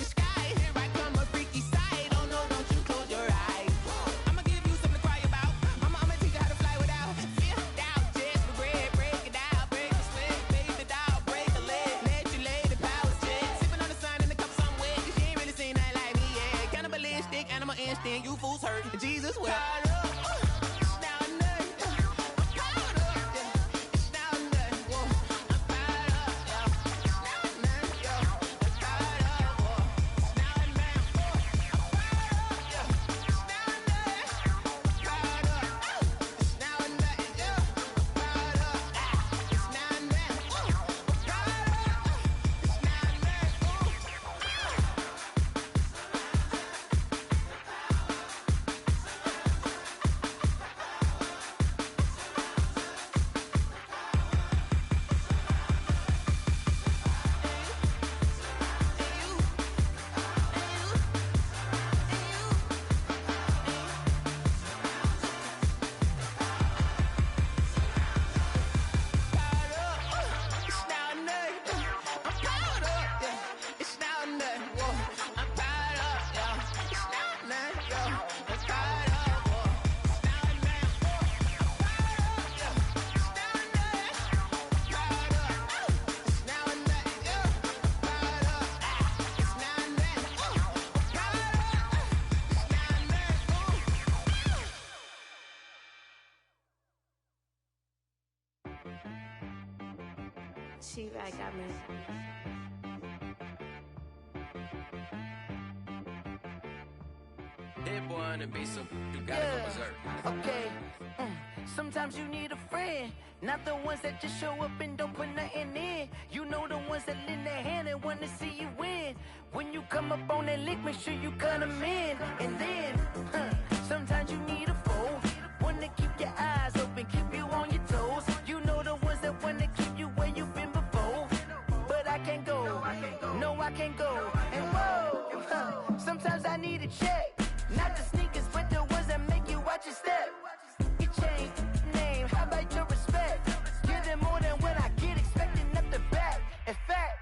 She right got me. That boy on the beat, so you gotta go berserk. Okay. Sometimes you need a friend, not the ones that just show up and don't put nothing in. You know the ones that lend their hand and want to see you win. When you come up on that lick, make sure you cut them in. And then, sometimes you need a foe, one to keep your eyes open, keep you on your toes. You know the ones that want to keep you where you've been before. But I can't go, no I can't go. And whoa, sometimes I need a check, not the sneakers, but the ones that make you watch your step. Your chain, name, how about your respect? Give them more than what I get, expecting up the back. In fact,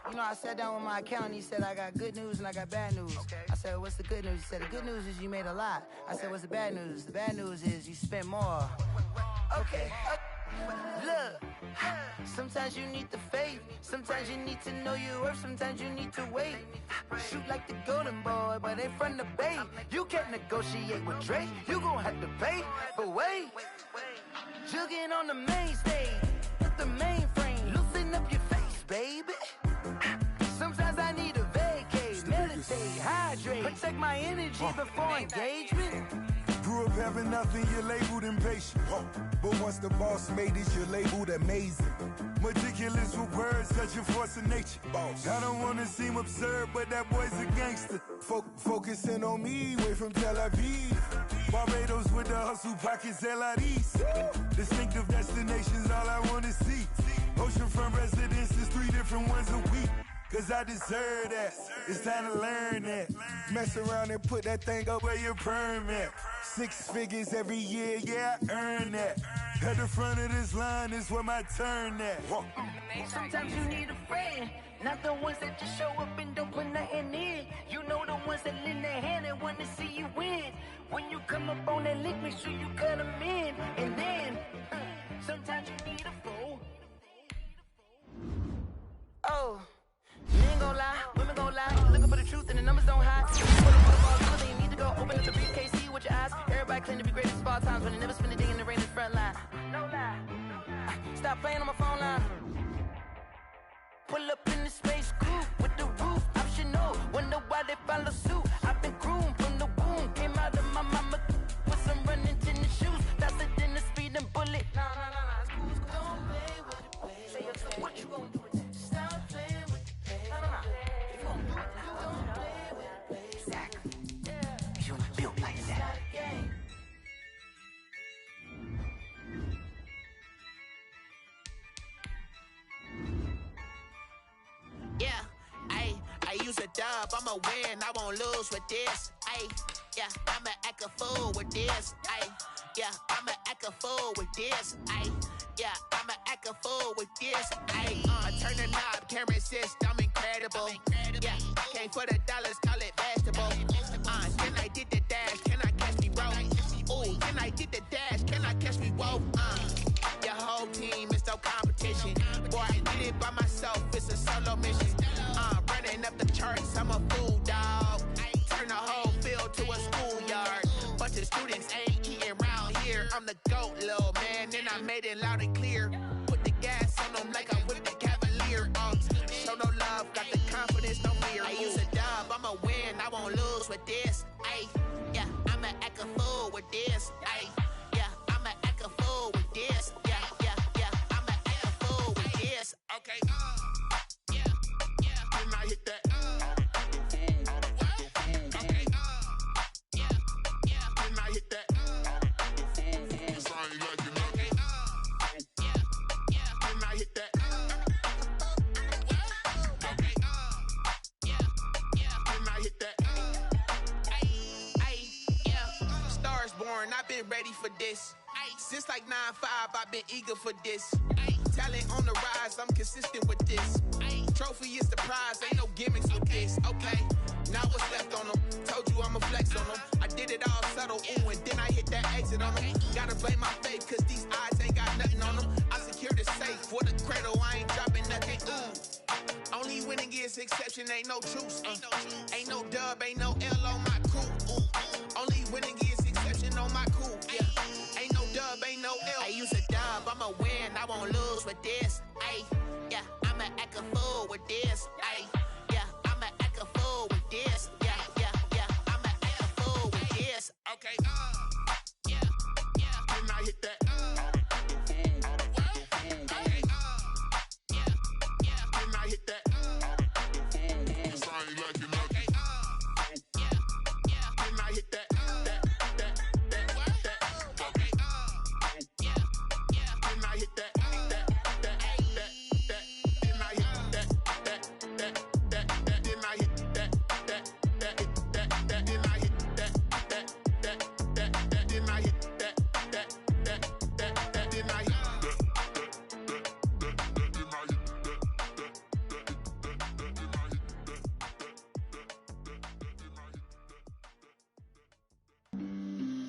you know, I sat down with my accountant, he said I got good news and I got bad news. I said, what's the good news? He said, the good news is you made a lot. I said, what's the bad news? The bad news is you spent more. Okay, look, sometimes you need the faith, sometimes you need to know your worth, sometimes you need to wait. Shoot like the golden boy, but ain't from the bay. You can't negotiate with Drake, you gon' have to pay. But wait, jugging on the main stage, with the mainframe, loosen up your face, baby. Sometimes I need a vacate, meditate, hydrate, protect my energy before engagement. Grew up having nothing, you're labeled impatient. But once the boss made it, you're labeled amazing. Meticulous with words, such a force of nature. I don't wanna seem absurd, but that boy's a gangster. Focusing on me, way from Tel Aviv. Barbados with the hustle pockets, LIDs. Distinctive destinations, all I wanna see. Oceanfront residences, 3 different ones a week. Cause I deserve that, it's time to learn that. Mess around and put that thing up where your perm at. 6 figures every year, yeah, I earn that. At the front of this line is where my turn at. Sometimes you need a friend, not the ones that just show up and don't put nothing in. You know the ones that lend their hand and want to see you win. When you come up on that lick, make sure you cut them in. And then, sometimes you need a fool. Oh. Men gon' lie, women gon' lie. Looking for the truth and the numbers don't hide. You need to go open up the briefcase, see with your eyes. Everybody claim to be greatest of all times, when they never spend a day in the rain in the front line. No lie. Stop playing on my phone line. Pull up in the space coupe with the roof optional. Wonder why they follow suit. I've been groomed from the womb. Came out of my mama with some running tennis shoes. Faster than the speeding bullet. No. It's cool. Don't play with it, play. What you gon' do? I use a dub, I'ma win, I won't lose with this. I'ma act a fool with this. I'ma act a fool with this. I'ma act a fool with this. Turn the knob, camera system incredible. Came for the dollars, call it vegetable. Then I did the dash, can I catch me roll? Ooh, then I did the dash, can I catch me roll? Your whole team is no competition. Boy, I did it by myself, it's a solo mission. Running up the charts, I'm a fool, dog. Turn the whole field to a schoolyard. Bunch of students ain't eating round here. I'm the GOAT, little man, and I made it loud and clear. Put the gas on them like I'm with the Cavalier. Show no love, got the confidence, no fear. I use a dub, I'ma win, I won't lose with this. I'ma act a fool with this. I'ma act a fool with this. I'ma act a fool with this. Okay. Then I hit that. Okay. Then I hit that. It's I ain't like it. Okay. Then I hit that. Okay. Then I hit that. Stars born, I've been ready for this. Since like 9-5, I've been eager for this. Talent on the rise, I'm consistent with this. Trophy is the prize, ain't no gimmicks with this. Okay, now what's left on them? Told you I'ma flex on them. I did it all subtle, ooh, and then I hit that exit on them. Gotta blame my faith, cause these eyes ain't got nothing on them. I secured the safe for the cradle, I ain't dropping nothing, ooh. Only winning is exception, ain't no truce. Ain't no dub, ain't no L on my crew, ooh. Only winning is exception on my crew, yeah. Ain't no dub, ain't no L. I use a dub, I'ma win, I won't lose with this. fool with this. Ay, yeah, I'ma act a fool with this. Yeah, I'ma act a fool with this. Okay, yeah, and I hit that.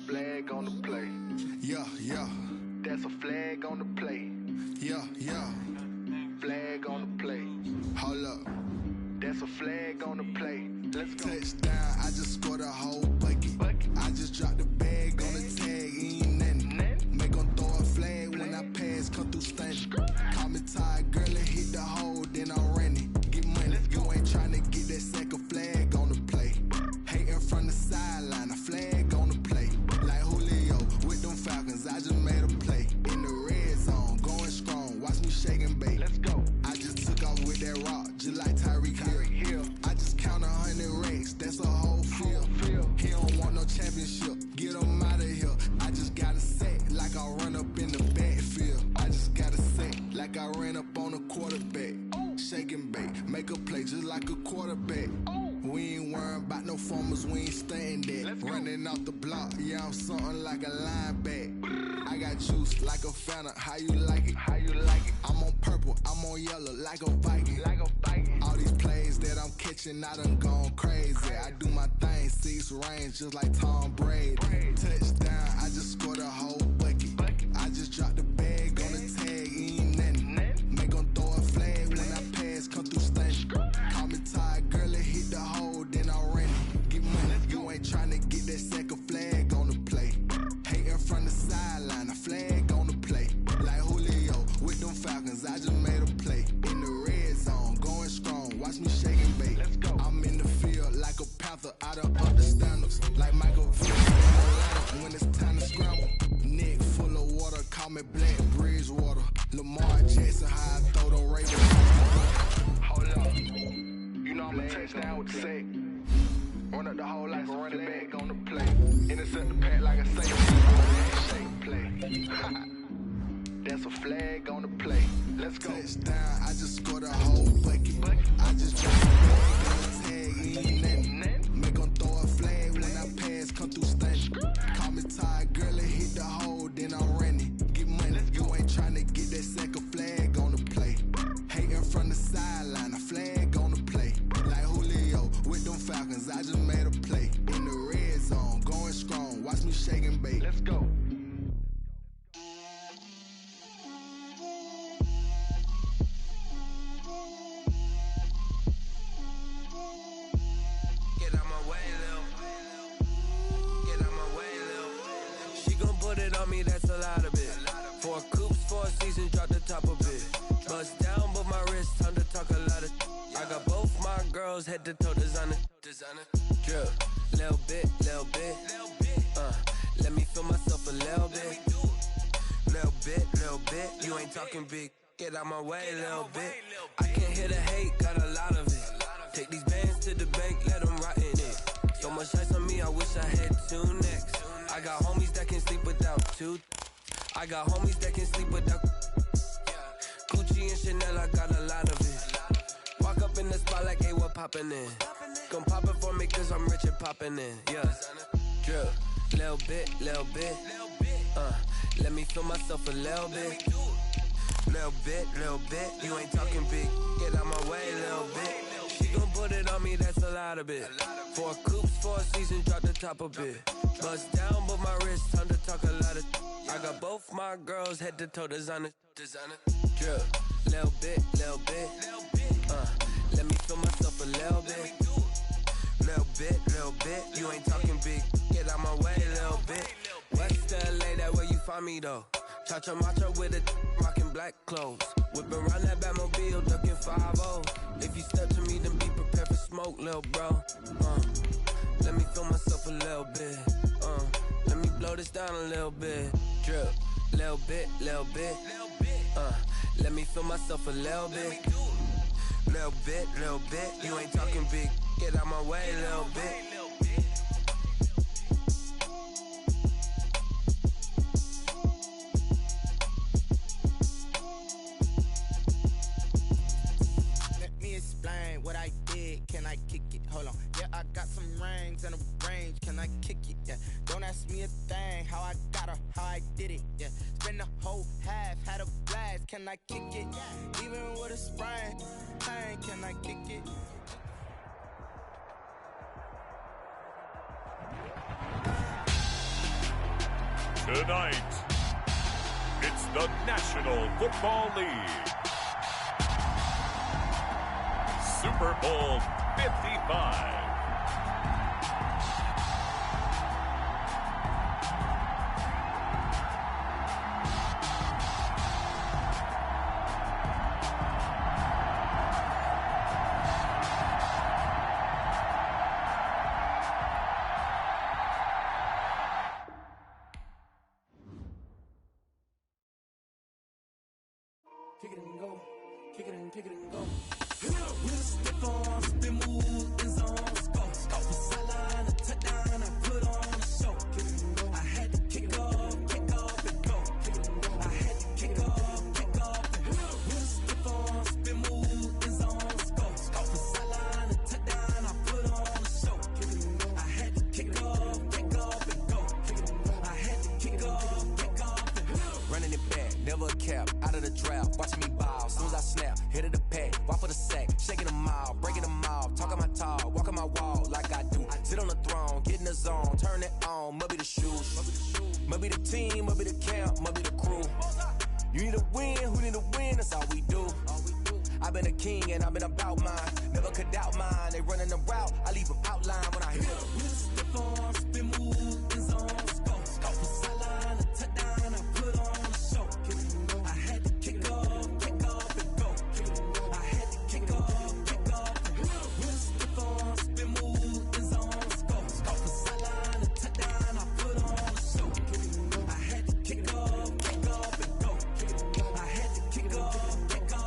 Flag on the play. Yeah. That's a flag on the play. Yeah. Flag on the play. Hold up. That's a flag on the play. Let's go. Touchdown, I just scored a whole bucket. I just dropped the bag on the tag, ain't nothing. Make 'em throw a flag when I pass, come through stunning. Call me tired, girl, and hit the hole, then I'm running. Get money, you ain't trying to get that second flag on the play. Hating from the sideline, a flag on the play. Like Julio with them Falcons, I just made a play. In the red zone, going strong, watch me shake and bake. Let's go. I just took off with that rock, just like Tyreek Hill. I just count 100 racks, that's a whole field. He don't want no championship, get him out of here. I just got a set, like I run up in the backfield. I just got a set, like I ran up on a quarterback. Shake and bake, make a play just like a quarterback. We ain't worrying about no formers, we ain't staying there. Running off the block, yeah, I'm something like a linebacker. I got juice like a Fanta, how you like it? I'm on purple, I'm on yellow, like a Viking. All these plays that I'm catching, I done gone crazy. I do my thing, 6 range, just like Tom Brady. Touchdown, I just scored a whole bucket. I just dropped the bag on the tag, ain't nothing. Make 'em throw a flag when I pass, come through stunning. Call me tired, girl, and hit the hole, then I'm running. Get money, you ain't trying to get that second flag on the play. Hating from the sideline, a flag on the play. Like Julio with them Falcons, I just made a play. In the red zone, going strong, watch me shake and bake. Let's go. I'm in the field like a panther, out of the standards. Like Michael Vick, when it's time to scramble. Neck full of water, call me Black Bridgewater. Lamar Jackson, how I throw the Ravens. Hold up. You know I'm a touchdown with the sack. Run up the hole like a running back on the play. Intercept the pack like a safety. Shake play. That's a flag on the play. Let's go. Touchdown, I just scored a whole bucket. I just dropped the bag on the tag, ain't nothing. Make 'em throw a flag when I pass, come through stunning. Call me tired, girl, and hit the hole, then I'm running. Get money, you ain't trying to get that second flag on the play. Hating from the sideline, a flag on the play. Like Julio with them Falcons, I just made a play. In the red zone, going strong, watch me shake and bake. Let's go. Get out my way, Lil. Get out my way, Lil. She gon' put it on me, that's a lot of it. 4 coops, 4 seasons, drop the top of it. Bust down, but my wrist, time to talk a lot of. I got both my girls head to toe designer. Drip, little bit. Let me feel myself a little bit. Little bit. You ain't talking big. Get out my way, little bit. I can't hear the hate, got a lot of it. Take these bands to the bank, let them rot in it. So much ice on me, I wish I had 2 necks. I got homies that can sleep without 2. I got homies that can sleep without Gucci and Chanel, I got a lot of it. Walk up in the spot like, hey, what poppin' in? Gon' pop it for me cause I'm rich and poppin' in, yeah. Drip, little bit. Let me feel myself a little bit. Little bit. You ain't talking big. Get out my way, little bit. She gon' put it on me, that's a lot of it. 4 coops, 4 seasons, drop the top a bit. Bust down, but my wrist, time to talk a lot of. I got both my girls head to toe designer. Drip, little bit. Let me feel myself a little bit. Little bit. You ain't talking big. Get out my way, little bit. West LA, that where you me though. Cha-cha macho with a rockin' black clothes. Whippin' around that Batmobile, duckin' 5-0. If you step to me, then be prepared for smoke, lil' bro. Let me feel myself a little bit. Let me blow this down a little bit. Drip, little bit, little bit. Let me feel myself a little bit. Little bit, little bit. You ain't talking big. Get out my way, little bit. What I did, can I kick it? Hold on, yeah, I got some rings and a range, can I kick it? Yeah, don't ask me a thing, how I got her, how I did it. Yeah, spend the whole half, had a blast, can I kick it? Even with a sprain, pain, can I kick it? Tonight, it's the National Football League. Super Bowl 55. Kick it and go, kick it and go. With a stiff arm, spin move, in zones, go. Off the sideline, a touchdown, I put on a show. I had to kick off and go. I had to kick off and go. With a stiff arm, spin move, in zones, go. Off the sideline, a touchdown, I put on a show. I had to kick off and go. I had to kick off and go. Running it back, never a cap, out of the draft, watching me ball. Soon as I snap, hit of the pack, walk for the sack, shaking them all, breaking them off, talking my talk, walking my wall like I do. Sit on the throne, get in the zone, turn it on, must be the shoes, must be the team, must be the camp, must be the crew. You need a win, who need a win, that's all we do. I've been a king and I've been about mine, never could doubt mine. They running the route, I leave them outline when I hit them. With a stiff arm, spin move, in zones, go. Off the sideline, a touchdown, I put on a show. I had to kick off and go. I had to kick off and go. With a stiff arm, spin move, in zones, go. Off the sideline, a touchdown, I put on a show. I had to kick off and go. I had to kick off and go.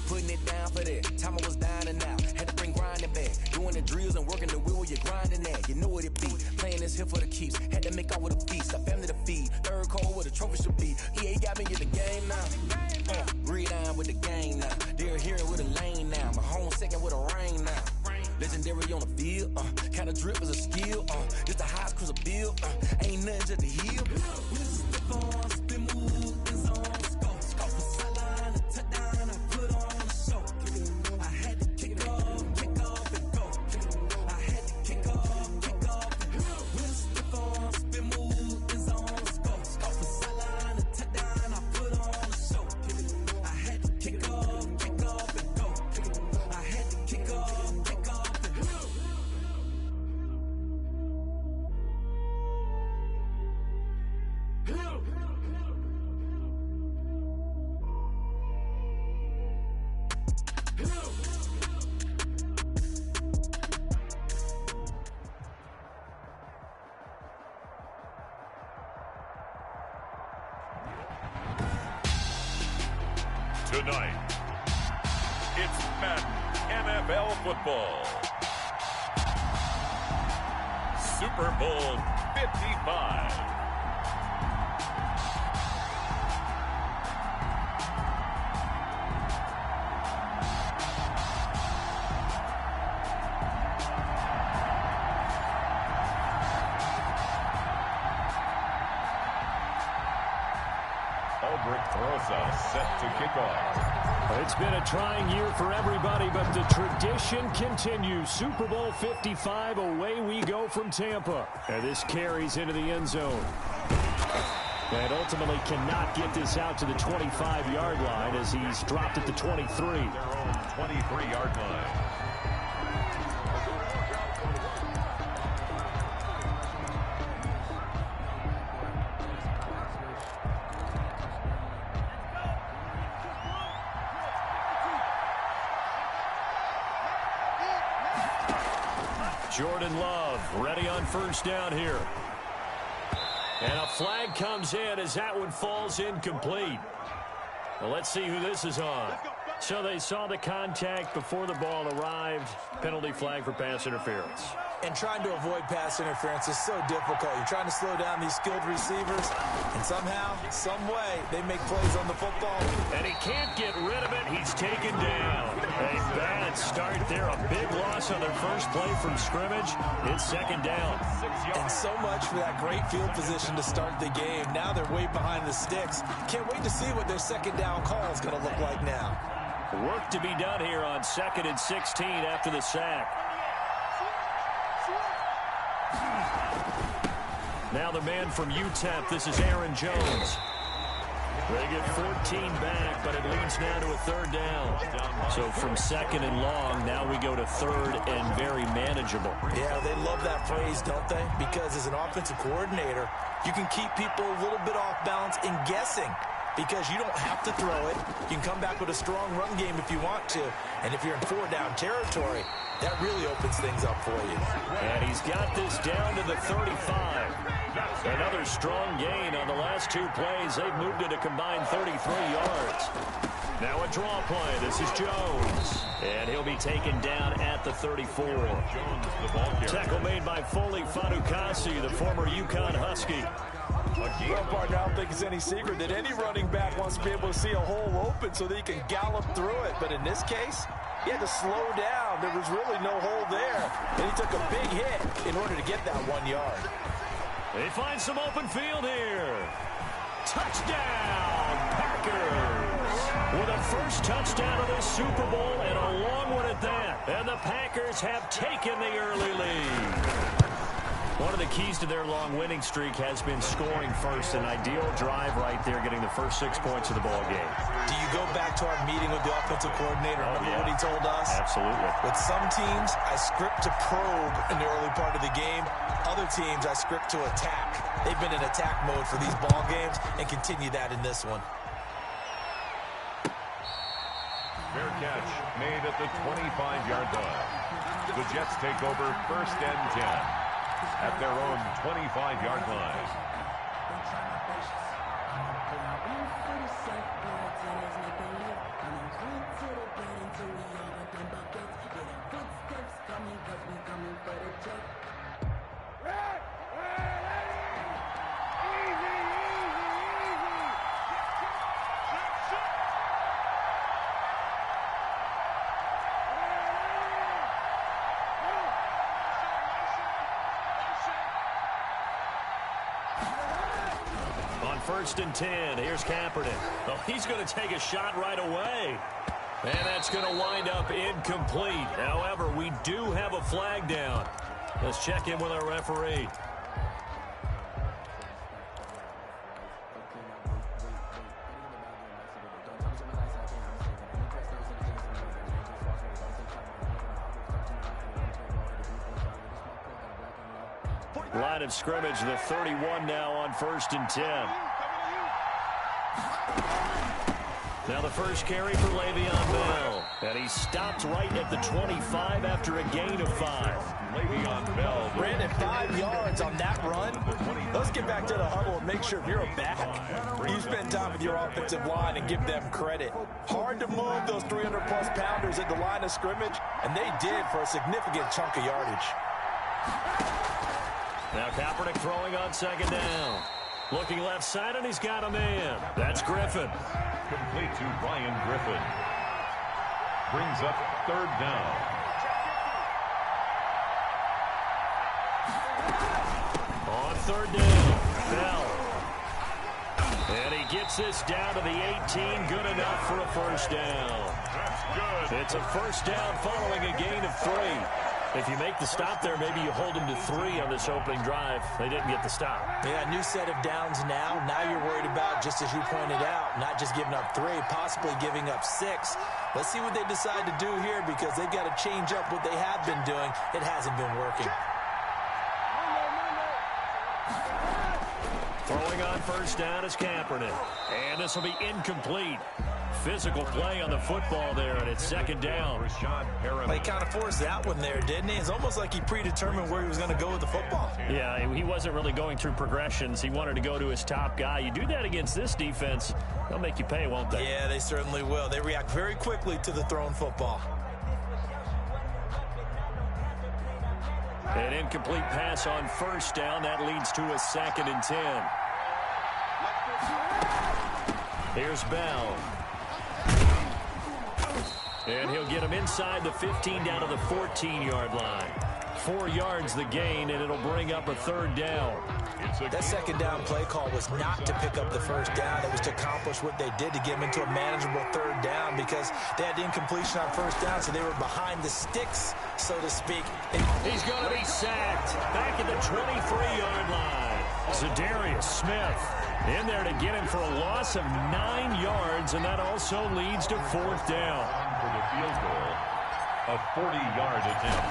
Putting it down for that, time I was down and out. Had to bring grinding back, doing the drills and working the wheel where you're grinding at. You know what it be, playing this here for the keeps. Had to make out with a feast, a family to feed. Third cold where the trophy should be. EA got me in the game now. Read on with the game now. They're hearing with a lane now. My home second with a rain now. Legendary on the field, kind of drip is a skill. Just the highest cruiser bill, ain't nothing just the hill. With a stiff arm, spin move, in zones, go. Off the sideline, a touchdown, I put on a show. I had to kick off and go. I had to kick off and go. With a stiff arm, spin move, in zones, go. Off the sideline, a touchdown, I put on a show. I had to kick off and go. I had to kick off and go. Tonight, it's Madden NFL football. Super Bowl 55. Set to kick off. It's been a trying year for everybody, but the tradition continues. Super Bowl 55, away we go from Tampa. And this carries into the end zone. And ultimately cannot get this out to the 25-yard line as he's dropped at the 23. Their own 23-yard line. Jordan Love ready on first down here. And a flag comes in as that one falls incomplete. Well, let's see who this is on. So they saw the contact before the ball arrived. Penalty flag for pass interference. And trying to avoid pass interference is so difficult. You're trying to slow down these skilled receivers, and somehow, some way, they make plays on the football. And he can't get rid of it. He's taken down. A bad start there. A big loss on their first play from scrimmage. It's second down. And so much for that great field position to start the game. Now they're way behind the sticks. Can't wait to see what their second down call is going to look like now. Work to be done here on 2nd and 16 after the sack. Now the man from UTEP, this is Aaron Jones. They get 14 back, but it leads now to a third down. So from second and long, now we go to third and very manageable. Yeah, they love that phrase, don't they? Because as an offensive coordinator, you can keep people a little bit off balance in guessing. Because you don't have to throw it. You can come back with a strong run game if you want to. And if you're in 4-down territory, that really opens things up for you. And he's got this down to the 35. Another strong gain on the last two plays. They've moved it a combined 33 yards. Now a draw play. This is Jones. And he'll be taken down at the 34. Tackle made by Foley Fadukasi, the former UConn Husky. Well, partner, I don't think it's any secret that any running back wants to be able to see a hole open so that he can gallop through it. But in this case, he had to slow down. There was really no hole there. And he took a big hit in order to get that 1 yard. They find some open field here. Touchdown, Packers. With a first touchdown of the Super Bowl and a long one at that. And the Packers have taken the early lead. One of the keys to their long winning streak has been scoring first. An ideal drive right there, getting the first 6 points of the ball game. Do you go back to our meeting with the offensive coordinator? Remember what he told us? Absolutely. With some teams, I script to probe in the early part of the game. Other teams, I script to attack. They've been in attack mode for these ball games and continue that in this one. Fair catch made at the 25-yard line. The Jets take over first and 10. At their own 25-yard line. First and 10. Here's Kaepernick. Oh, he's going to take a shot right away. And that's going to wind up incomplete. However, we do have a flag down. Let's check in with our referee. Line of scrimmage, the 31 now on first and 10. Now the first carry for Le'Veon Bell. And he stopped right at the 25 after a gain of 5. Le'Veon Bell. Brandon, 5 yards on that run. Let's get back to the huddle and make sure if you're a back, you spend time with your offensive line and give them credit. Hard to move those 300-plus pounders at the line of scrimmage, and they did for a significant chunk of yardage. Now Kaepernick throwing on second down. Looking left side, and he's got a man. That's Griffin. Complete to Ryan Griffin. Brings up third down. On third down, Bell. And he gets this down to the 18. Good enough for a first down. That's good. It's a first down following a gain of 3. If you make the stop there, maybe you hold them to 3 on this opening drive. They didn't get the stop. Yeah, new set of downs now. Now you're worried about, just as you pointed out, not just giving up 3, possibly giving up 6. Let's see what they decide to do here, because they've got to change up what they have been doing. It hasn't been working. Throwing on first down is Kaepernick. And this will be incomplete. physical play on the football there, and it's second down. He kind of forced that one there, didn't he? It's almost like he predetermined where he was going to go with the football. Yeah, he wasn't really going through progressions. He wanted to go to his top guy. You do that against this defense, they'll make you pay, won't they? Yeah, they certainly will. They react very quickly to the thrown football. An incomplete pass on first down. That leads to a 2nd and 10. Here's Bell. And he'll get him inside the 15 down to the 14-yard line. 4 yards the gain, and it'll bring up a 3rd down. That second down play call was not to pick up the first down. It was to accomplish what they did to get them into a manageable 3rd down because they had the incompletion on first down, so they were behind the sticks, so to speak. He's going to be sacked back at the 23-yard line. Zadarius Smith in there to get him for a loss of 9 yards, and that also leads to 4th down. For the field goal, a 40-yard attempt.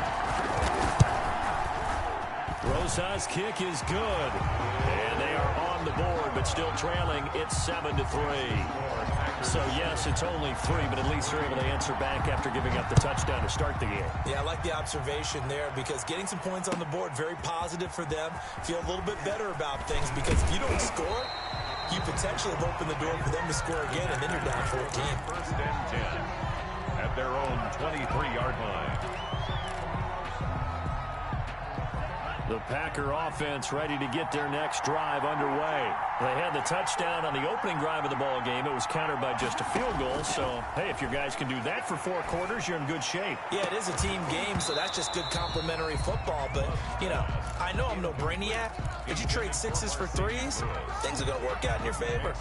Rosa's kick is good, and they are on the board, but still trailing. It's 7-3. So, yes, it's only 3, but at least they're able to answer back after giving up the touchdown to start the game. Yeah, I like the observation there because getting some points on the board, very positive for them. Feel a little bit better about things because if you don't score, you potentially have opened the door for them to score again, and then you're down 14. 1st and 10 at their own 23-yard line. The Packer offense ready to get their next drive underway. They had the touchdown on the opening drive of the ball game. It was countered by just a field goal. So, hey, if your guys can do that for 4 quarters, you're in good shape. Yeah, it is a team game, so that's just good complimentary football. But, you know, I know I'm no brainiac. Did you trade 6s for 3s? Things are going to work out in your favor.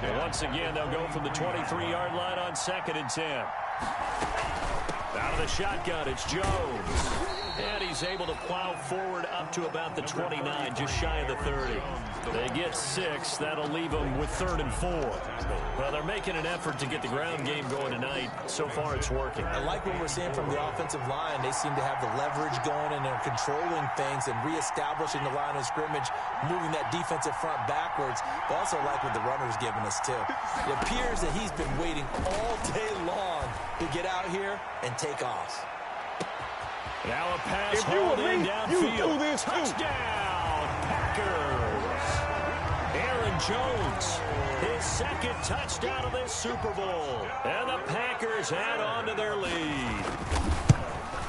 And once again, they'll go from the 23-yard line on 2nd and 10. Out of the shotgun, it's Jones. And he's able to plow forward up to about the 29, just shy of the 30. They get 6. That'll leave them with 3rd and 4. Well, they're making an effort to get the ground game going tonight. So far, it's working. I like what we're seeing from the offensive line. They seem to have the leverage going, and they're controlling things and reestablishing the line of scrimmage, moving that defensive front backwards. But also like what the runner's giving us, too. It appears that he's been waiting all day long to get out here and take off. Now a pass hauled in downfield. Touchdown, Packers. Aaron Jones, his 2nd touchdown of this Super Bowl. And the Packers add on to their lead.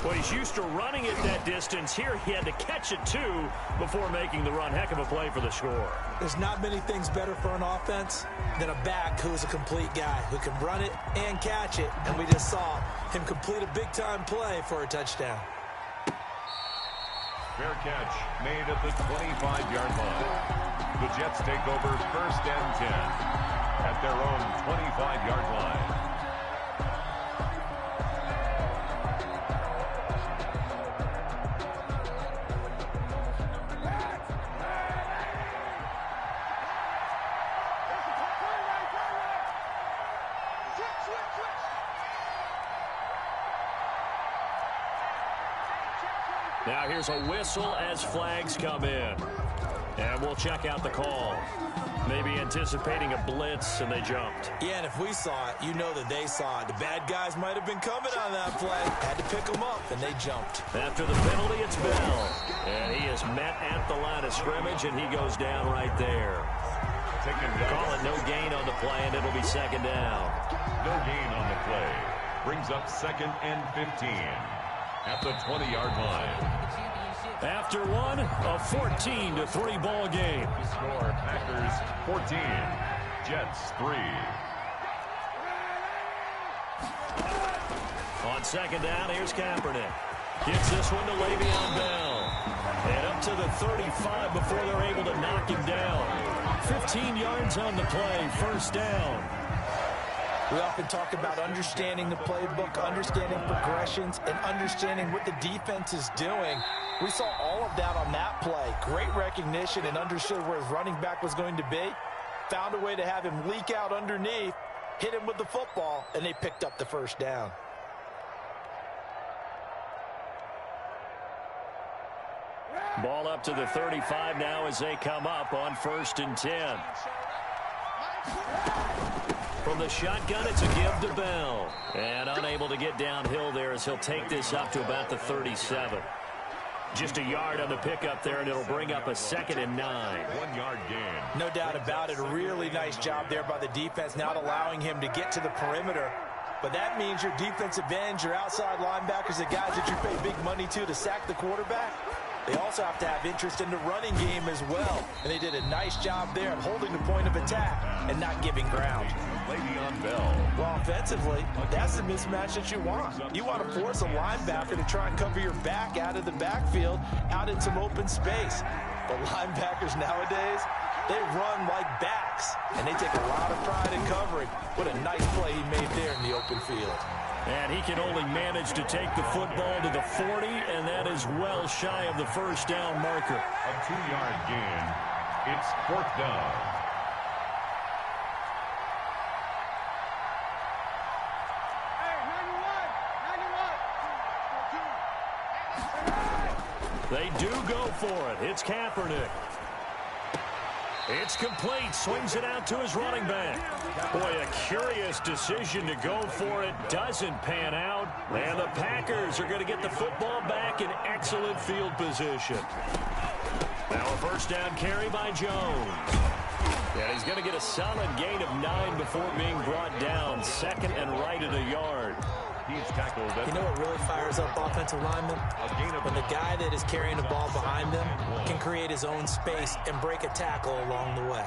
Well, he's used to running it that distance. Here he had to catch it, too, before making the run. Heck of a play for the score. There's not many things better for an offense than a back who's a complete guy who can run it and catch it. And we just saw him complete a big-time play for a touchdown. Fair catch made at the 25-yard line. The Jets take over 1st and 10 at their own 25-yard line. Now here's a whistle as flags come in. And we'll check out the call. Maybe anticipating a blitz, and they jumped. Yeah, and if we saw it, you know that they saw it. The bad guys might have been coming on that play. Had to pick them up, and they jumped. After the penalty, it's Bell. And he is met at the line of scrimmage, and he goes down right there. Call it no gain on the play, and it'll be 2nd down. No gain on the play. Brings up 2nd and 15 at the 20-yard line. After one, a 14-3 ball game. Score Packers 14, Jets 3. On 2nd down, here's Kaepernick. Gets this one to Le'Veon Bell. And up to the 35 before they're able to knock him down. 15 yards on the play, 1st down. We often talk about understanding the playbook, understanding progressions, and understanding what the defense is doing. We saw all of that on that play. Great recognition and understood where his running back was going to be. Found a way to have him leak out underneath, hit him with the football, and they picked up the 1st down. Ball up to the 35 now as they come up on 1st and 10. From the shotgun, it's a give to Bell. And unable to get downhill there as he'll take this up to about the 37. Just a yard on the pickup there, and it'll bring up a 2nd and 9. 1 yard gain. No doubt about it. A really nice job there by the defense, not allowing him to get to the perimeter. But that means your defensive ends, your outside linebackers, the guys that you pay big money to sack the quarterback, they also have to have interest in the running game as well. And they did a nice job there of holding the point of attack and not giving ground. Le'Veon Bell. Well, offensively, that's the mismatch that you want. You want to force a linebacker to try and cover your back out of the backfield, out in some open space. But linebackers nowadays, they run like backs, and they take a lot of pride in covering. What a nice play he made there in the open field. And he can only manage to take the football to the 40, and that is well shy of the first down marker. A 2-yard gain. It's 4th down. They do go for it. It's Kaepernick. It's complete. Swings it out to his running back. Boy, a curious decision to go for it. Doesn't pan out. And the Packers are going to get the football back in excellent field position. Now a first down carry by Jones. And he's going to get a solid gain of 9 before being brought down. 2nd and right at a yard. He's tackled. You know what really fires up offensive linemen? When the guy that is carrying the ball behind them can create his own space and break a tackle along the way.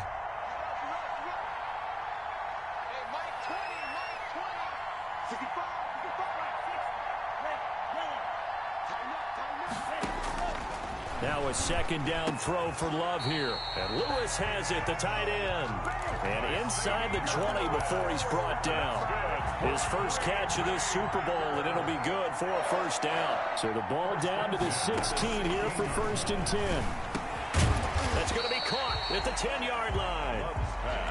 Now a 2nd down throw for Love here. And Lewis has it, the tight end. And inside the 20 before he's brought down. His first catch of this Super Bowl, and it'll be good for a first down. So the ball down to the 16 here for 1st and 10. That's going to be caught at the 10-yard line.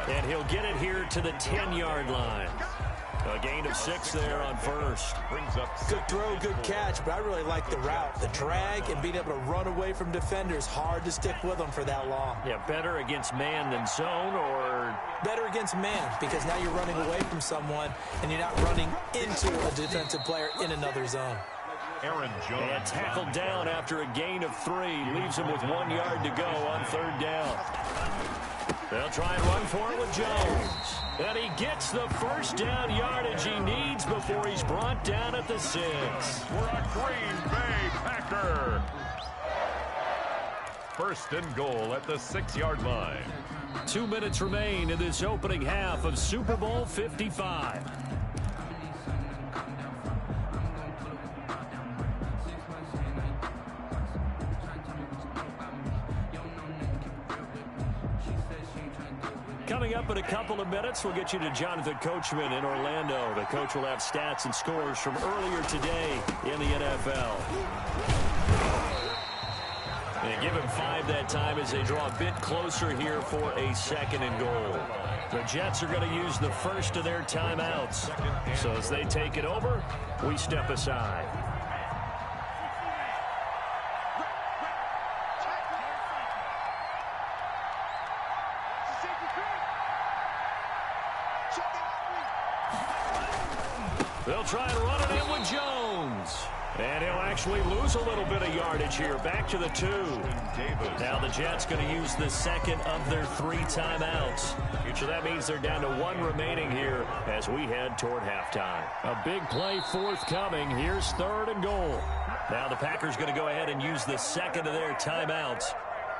And he'll get it here to the 10-yard line. A gain of 6 there on first. Brings up good throw, good catch, but I really like the route. The drag and being able to run away from defenders. Hard to stick with them for that long. Yeah, better against man than zone, or better against man, because now you're running away from someone and you're not running into a defensive player in another zone. Aaron Jones. And tackled down after a gain of 3. Leaves him with 1 yard to go on 3rd down. They'll try and run for it with Jones. And he gets the first down yardage he needs before he's brought down at the 6. For a Green Bay Packer. 1st and goal at the 6-yard line. 2 minutes remain in this opening half of Super Bowl 55. Coming up in a couple of minutes, we'll get you to Jonathan Coachman in Orlando. The coach will have stats and scores from earlier today in the NFL. And give him 5 that time as they draw a bit closer here for a 2nd and goal. The Jets are going to use the first of their timeouts. So as they take it over, we step aside. They'll try and run it in with Jones. And he'll actually lose a little bit of yardage here. Back to the 2. Now the Jets going to use the 2nd of their 3 timeouts. So that means they're down to 1 remaining here as we head toward halftime. A big play forthcoming. Here's 3rd and goal. Now the Packers going to go ahead and use the 2nd of their timeouts.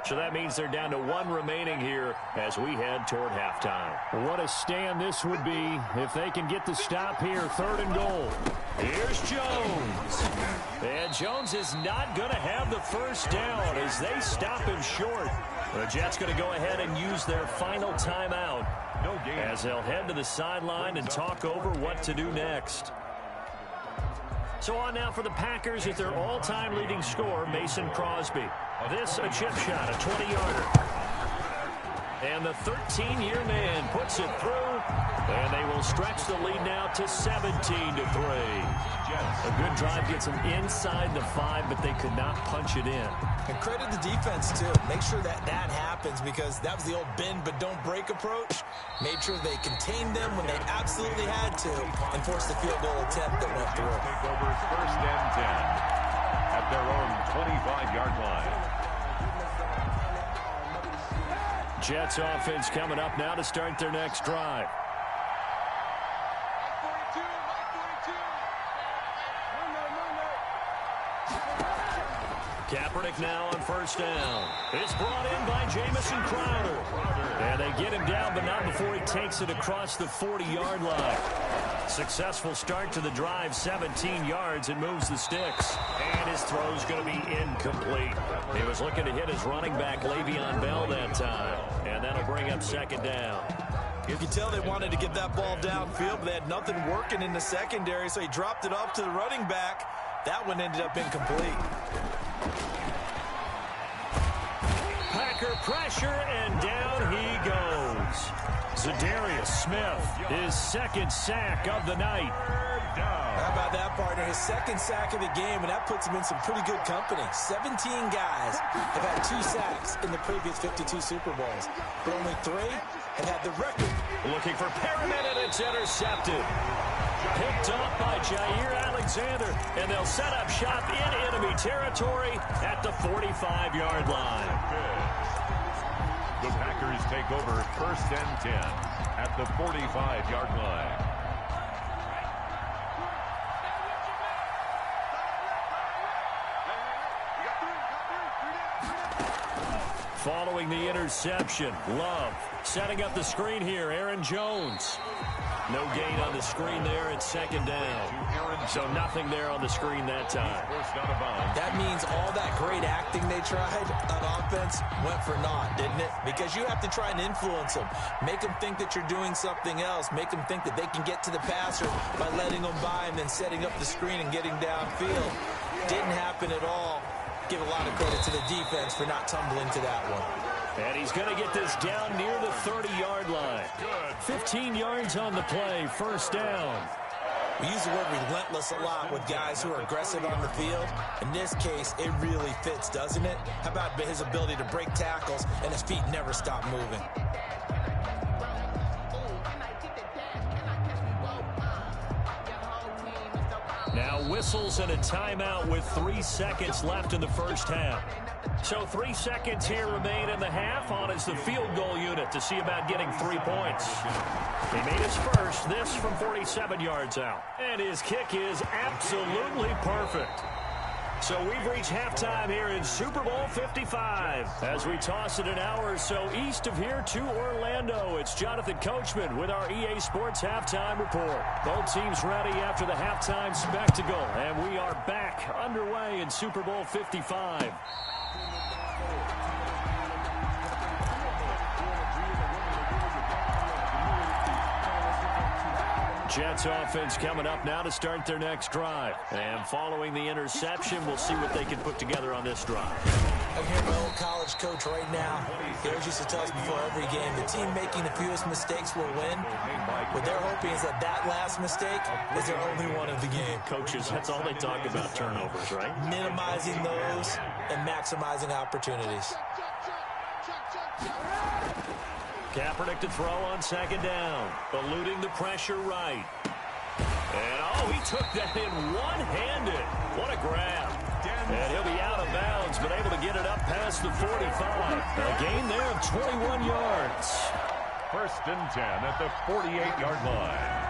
So that means they're down to 1 remaining here as we head toward halftime. What a stand this would be if they can get the stop here. 3rd and goal. Here's Jones. And Jones is not going to have the first down as they stop him short. The Jets going to go ahead and use their final timeout as they'll head to the sideline and talk over what to do next. So on now for the Packers at their all-time leading scorer, Mason Crosby. This a chip shot, a 20-yarder. And the 13-year man puts it through, and they will stretch the lead now to 17-3. Jets A good drive gets them inside the 5, but they could not punch it in. And credit the defense, too. Make sure that happens, because that was the old bend but don't break approach. Made sure they contained them when they absolutely had to and forced the field goal attempt that went through. Take over 1st and 10 at their own 25-yard line. Jets offense coming up now to start their next drive. Kaepernick now on 1st down. It's brought in by Jamison Crowder. And they get him down, but not before he takes it across the 40-yard line. Successful start to the drive, 17 yards, and moves the sticks. And his throw's going to be incomplete. He was looking to hit his running back, Le'Veon Bell, that time. And that'll bring up 2nd down. You can tell they wanted to get that ball downfield, but they had nothing working in the secondary, so he dropped it off to the running back. That one ended up incomplete. Packer pressure, and down he goes. Zadarius Smith, his 2nd sack of the night. How about that, partner? His 2nd sack of the game, and that puts him in some pretty good company. 17 guys have had 2 sacks in the previous 52 Super Bowls, but only 3 have had the record. Looking for Perriman, and it's intercepted. Picked up by Jair Alexander, and they'll set up shop in enemy territory at the 45-yard line. The Packers take over 1st and 10 at the 45-yard line. Following the interception, Love setting up the screen here, Aaron Jones. No gain on the screen there at 2nd down. So nothing there on the screen that time. That means all that great acting they tried on offense went for naught, didn't it? Because you have to try and influence them. Make them think that you're doing something else. Make them think that they can get to the passer by letting them by and then setting up the screen and getting downfield. Didn't happen at all. Give a lot of credit to the defense for not tumbling to that one. And he's going to get this down near the 30-yard line. 15 yards on the play, 1st down. We use the word relentless a lot with guys who are aggressive on the field. In this case, it really fits, doesn't it? How about his ability to break tackles and his feet never stop moving? Now whistles and a timeout with 3 seconds left in the 1st half. So 3 seconds here remain in the half. On is the field goal unit to see about getting 3 points. He made his first, this from 47 yards out. And his kick is absolutely perfect. So we've reached halftime here in Super Bowl 55. As we toss it an hour or so east of here to Orlando, it's Jonathan Coachman with our EA Sports Halftime Report. Both teams ready after the halftime spectacle, and we are back underway in Super Bowl 55. Jets offense coming up now to start their next drive. And following the interception, we'll see what they can put together on this drive. I'm here, my old college coach right now. He always used to tell us before every game, the team making the fewest mistakes will win. What they're hoping is that last mistake is their only one of the game. Coaches, that's all they talk about, turnovers, right? Minimizing those and maximizing opportunities. Kaepernick to throw on 2nd down, eluding the pressure right. And, he took that in one-handed. What a grab. And he'll be out of bounds, but able to get it up past the 45. A gain there of 21 yards. 1st and 10 at the 48-yard line.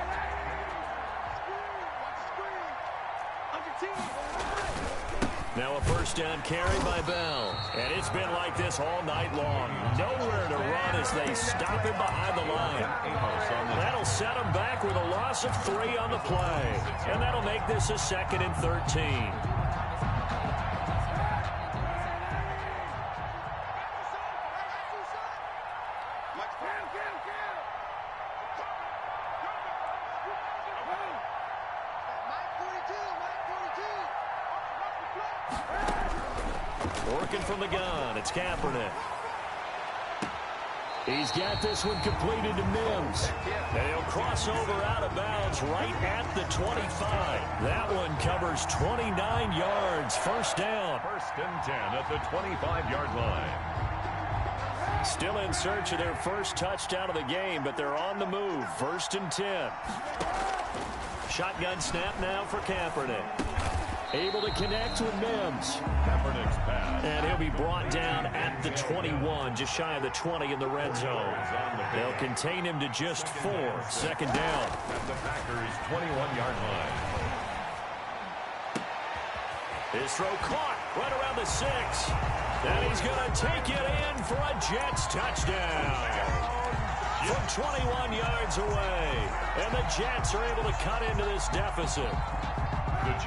Now a 1st down carry by Bell. And it's been like this all night long. Nowhere to run as they stop him behind the line. That'll set him back with a loss of 3 on the play. And that'll make this a 2nd and 13. Working from the gun, it's Kaepernick. He's got this one completed to Mims. And he'll cross over out of bounds right at the 25. That one covers 29 yards. First down. First and 10 at the 25-yard line. Still in search of their first touchdown of the game, but they're on the move. First and 10. Shotgun snap now for Kaepernick. Able to connect with Mims. Kaepernick's pass. And he'll be brought down at the 21, just shy of the 20 in the red zone. They'll contain him to just 4. Second down. At the Packers' 21-yard line. His throw caught right around the 6. And he's going to take it in for a Jets touchdown. From 21 yards away. And the Jets are able to cut into this deficit.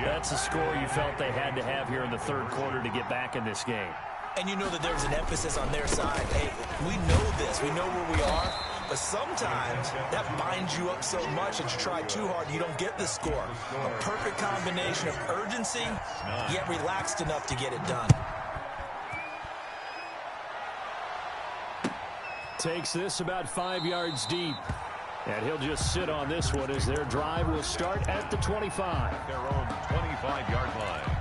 That's a score you felt they had to have here in the third quarter to get back in this game. And you know that there's an emphasis on their side. Hey, we know this. We know where we are. But sometimes that binds you up so much that you try too hard and you don't get the score. A perfect combination of urgency, yet relaxed enough to get it done. Takes this about 5 yards deep. And he'll just sit on this one as their drive will start at the 25. Their own 25-yard line.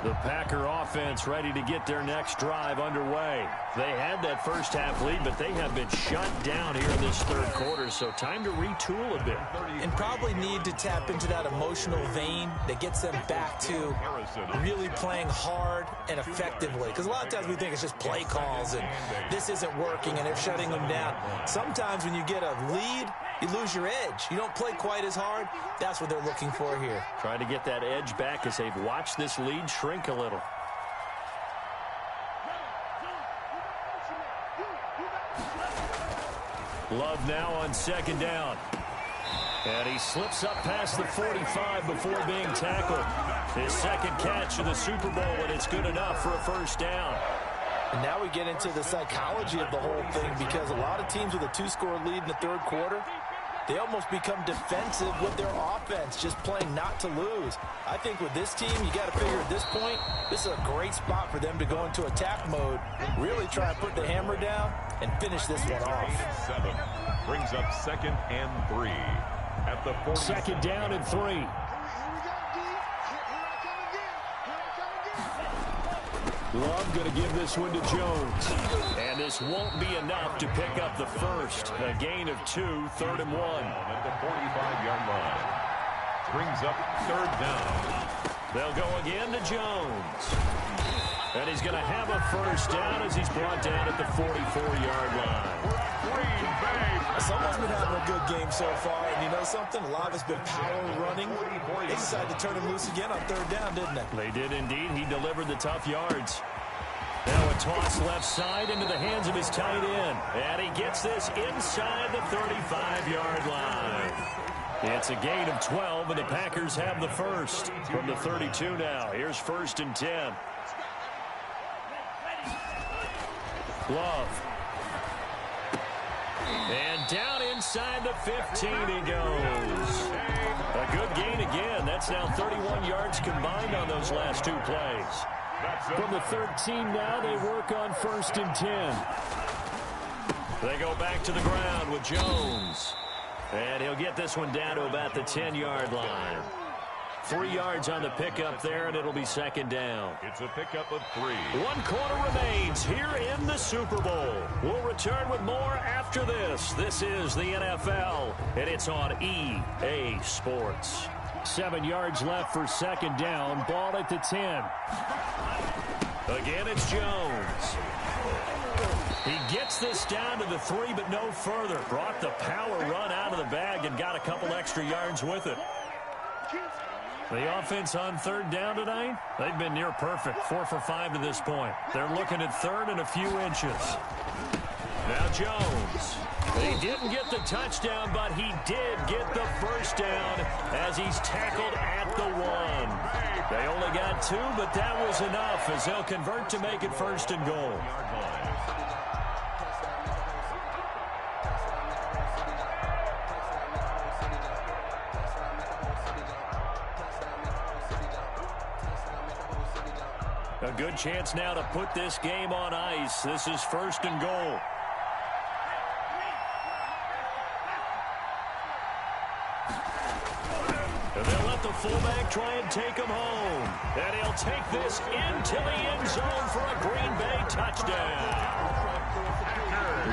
The Packer offense ready to get their next drive underway. They had that first half lead, but they have been shut down here in this third quarter, so time to retool a bit. And probably need to tap into that emotional vein that gets them back to really playing hard and effectively. Because a lot of times we think it's just play calls and this isn't working and they're shutting them down. Sometimes when you get a lead, you lose your edge. You don't play quite as hard. That's what they're looking for here. Trying to get that edge back as they've watched this lead shrink a little. Love now on second down. And he slips up past the 45 before being tackled. His second catch of the Super Bowl, and it's good enough for a first down. And now we get into the psychology of the whole thing, because a lot of teams with a 2-score lead in the third quarter, they almost become defensive with their offense, just playing not to lose. I think with this team, you got to figure at this point, this is a great spot for them to go into attack mode, really try and put the hammer down and finish this one off. 7 brings up second and 3 at the 40. Second down and 3. Love going to give this one to Jones. And this won't be enough to pick up the first. A gain of 2, third and 1. At the 45-yard line. Brings up third down. They'll go again to Jones. And he's going to have a first down as he's brought down at the 44-yard line. Someone's been having a good game so far, and you know something? A lot of it's been power running. They decided to turn him loose again on third down, didn't they? They did indeed. He delivered the tough yards. Now a toss left side into the hands of his tight end. And he gets this inside the 35-yard line. It's a gain of 12, and the Packers have the first from the 32 now. Here's first and 10. Love. And down inside the 15 he goes. A good gain again. That's now 31 yards combined on those last 2 plays. From the 13 now, they work on first and 10. They go back to the ground with Jones. And he'll get this one down to about the 10-yard line. 3 yards on the pickup there, and it'll be second down. It's a pickup of 3. 1 quarter remains here in the Super Bowl. We'll return with more after this. This is the NFL, and it's on EA Sports. 7 yards left for second down. Ball at the 10. Again, it's Jones. He gets this down to the 3, but no further. Brought the power run out of the bag and got a couple extra yards with it. The offense on third down tonight, they've been near perfect. 4 for 5 to this point. They're looking at third and a few inches. Now Jones. He didn't get the touchdown, but he did get the first down as he's tackled at the 1. They only got 2, but that was enough as they'll convert to make it first and goal. A good chance now to put this game on ice. This is 1st and goal. And they'll let the fullback try and take him home. And he'll take this into the end zone for a Green Bay touchdown.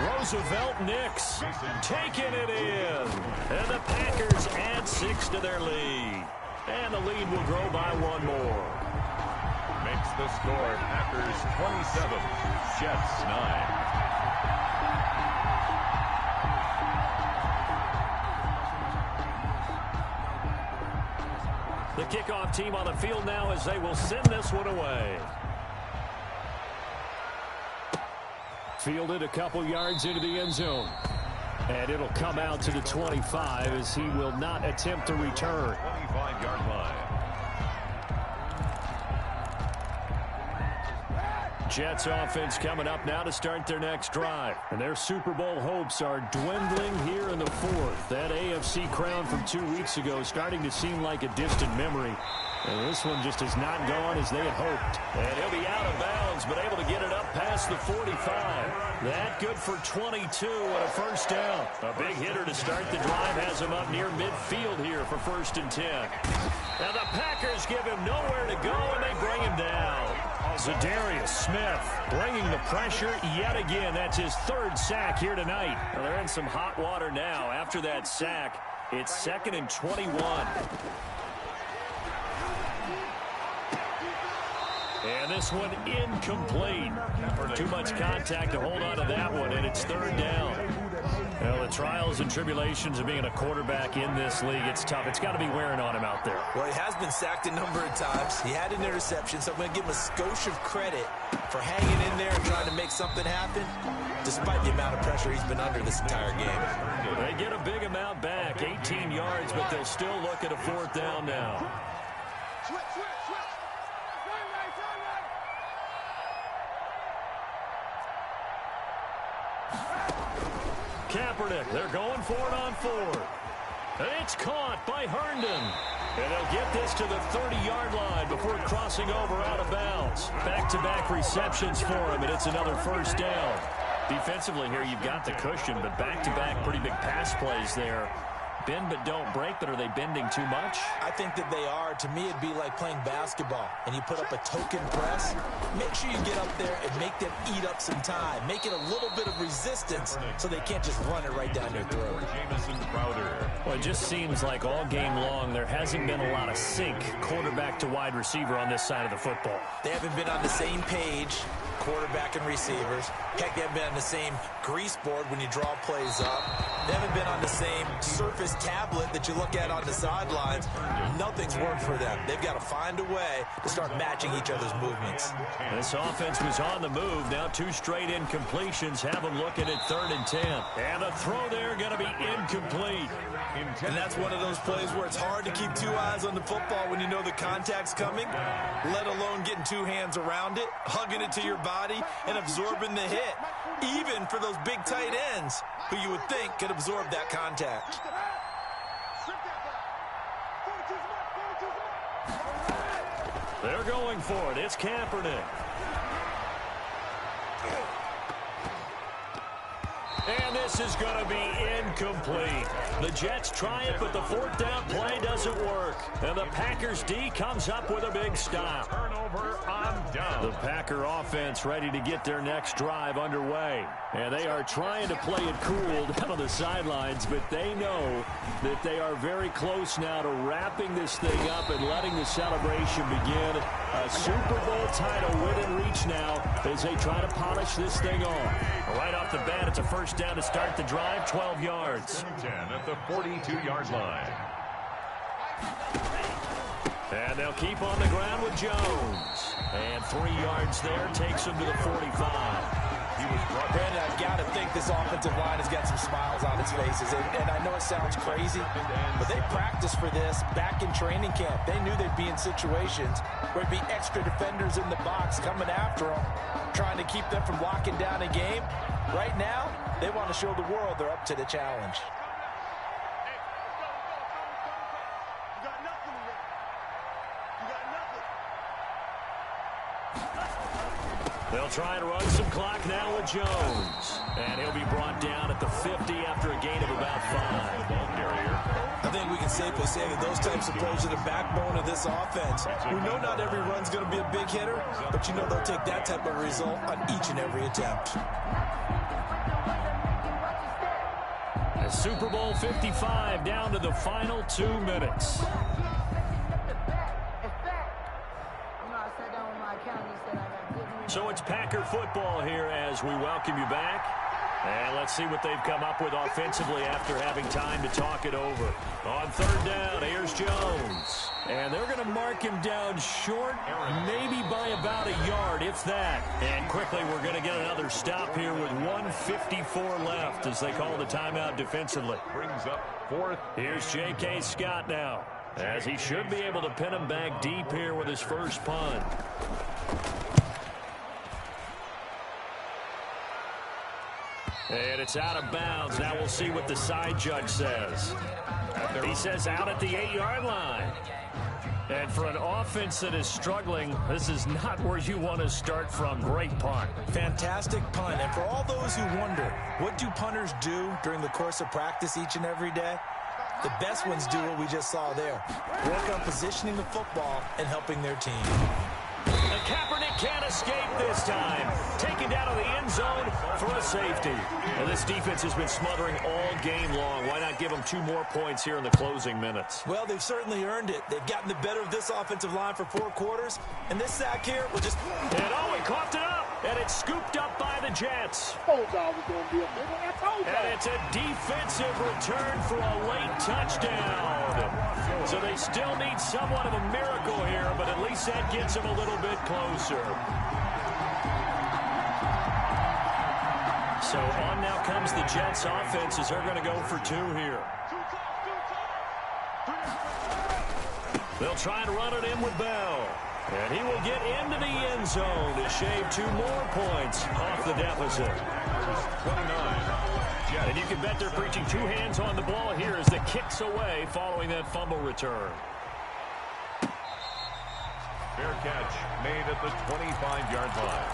Roosevelt Nix taking it in. And the Packers add 6 to their lead. And the lead will grow by 1 more. Makes the score Packers 27, Jets 9. The kickoff team on the field now as they will send this one away. Fielded a couple yards into the end zone. And it'll come out to the 25 as he will not attempt to return. 25-yard line. Jets offense coming up now to start their next drive. And their Super Bowl hopes are dwindling here in the 4th. That AFC crown from 2 weeks ago starting to seem like a distant memory. And this one just has not gone as they had hoped. And he'll be out of bounds, but able to get it up past the 45. That good for 22 and a 1st down. A big hitter to start the drive has him up near midfield here for 1st and 10. Now the Packers give him nowhere to go, and they bring him down. Zadarius Smith bringing the pressure yet again. That's his 3rd sack here tonight. Well, they're in some hot water now. After that sack, it's 2nd and 21. And this one incomplete. Too much contact to hold on to that one, and it's 3rd down. Well, the trials and tribulations of being a quarterback in this league, it's tough. It's got to be wearing on him out there. Well, he has been sacked a number of times. He had an interception, so I'm going to give him a skosh of credit for hanging in there and trying to make something happen, despite the amount of pressure he's been under this entire game. They get a big amount back, 18 yards, but they'll still look at a 4th down now. Kaepernick, they're going for it on 4th. And it's caught by Herndon. And they'll get this to the 30-yard line before crossing over out of bounds. Back-to-back receptions for him, and it's another 1st down. Defensively here, you've got the cushion, but back-to-back pretty big pass plays there. Bend but don't break, but are they bending too much? I think that they are. To me, it'd be like playing basketball, and you put up a token press. Make sure you get up there and make them eat up some time. Make it a little bit of resistance so they can't just run it right down their throat. Well, it just seems like all game long there hasn't been a lot of sync quarterback to wide receiver on this side of the football. They haven't been on the same page, quarterback and receivers. Heck, they haven't been on the same grease board when you draw plays up. They haven't been on the same surface tablet that you look at on the sidelines. Nothing's worked for them. They've got to find a way to start matching each other's movements. This offense was on the move. Now 2 straight incompletions have them looking at 3rd and 10. And the throw there going to be incomplete. And that's one of those plays where it's hard to keep 2 eyes on the football when you know the contact's coming, let alone getting 2 hands around it, hugging it to your body, and absorbing the hit. Even for those big tight ends who you would think could absorb that contact. They're going for it. It's Kaepernick. And this is going to be incomplete. The Jets try it, but the 4th down play doesn't work. And the Packers D comes up with a big stop. Turnover on down. The Packer offense ready to get their next drive underway. And they are trying to play it cool down on the sidelines, but they know that they are very close now to wrapping this thing up and letting the celebration begin. A Super Bowl title within reach now as they try to polish this thing off. Right off the bat, it's a 1st down to start the drive, 12 yards. 10 at the 42-yard line. And they'll keep on the ground with Jones. And 3 yards there takes him to the 45. Brandon, I've got to think this offensive line has got some smiles on its faces. And I know it sounds crazy, but they practiced for this back in training camp. They knew they'd be in situations where there'd be extra defenders in the box coming after them, trying to keep them from locking down a game. Right now, they want to show the world they're up to the challenge. They'll try and run some clock now with Jones. And he'll be brought down at the 50 after a gain of about 5. I think we can safely say that those types of plays are the backbone of this offense. We know not every run's going to be a big hitter, but you know they'll take that type of result on each and every attempt. A Super Bowl 55 down to the final 2 minutes. So it's Packer football here as we welcome you back. And let's see what they've come up with offensively after having time to talk it over. On third down, here's Jones. And they're going to mark him down short, maybe by about a yard, if that. And quickly, we're going to get another stop here with 1:54 left as they call the timeout defensively. Brings up fourth. Here's J.K. Scott now, as he should be able to pin him back deep here with his first punt. And it's out of bounds. Now we'll see what the side judge says. He says out at the 8-yard line. And for an offense that is struggling, this is not where you want to start from. Great punt. Fantastic punt. And for all those who wonder, what do punters do during the course of practice each and every day? The best ones do what we just saw there. Work on positioning the football and helping their team. And Kaepernick can't escape this time. Taken down to the end zone for a safety. And this defense has been smothering all game long. Why not give them 2 more points here in the closing minutes? Well, they've certainly earned it. They've gotten the better of this offensive line for 4 quarters. And this sack here will just... And oh, he coughed it up. And it's scooped up by the Jets. Told y'all was going to be a big one. I told y'all. And it's a defensive return for a late touchdown. So they still need somewhat of a miracle here, but at least that gets them a little bit closer. So on now comes the Jets offense as they're going to go for 2 here. They'll try and run it in with Bell. And he will get into the end zone to shave 2 more points off the deficit. 29. And you can bet they're preaching 2 hands on the ball here as the kick's away following that fumble return. Fair catch made at the 25-yard line.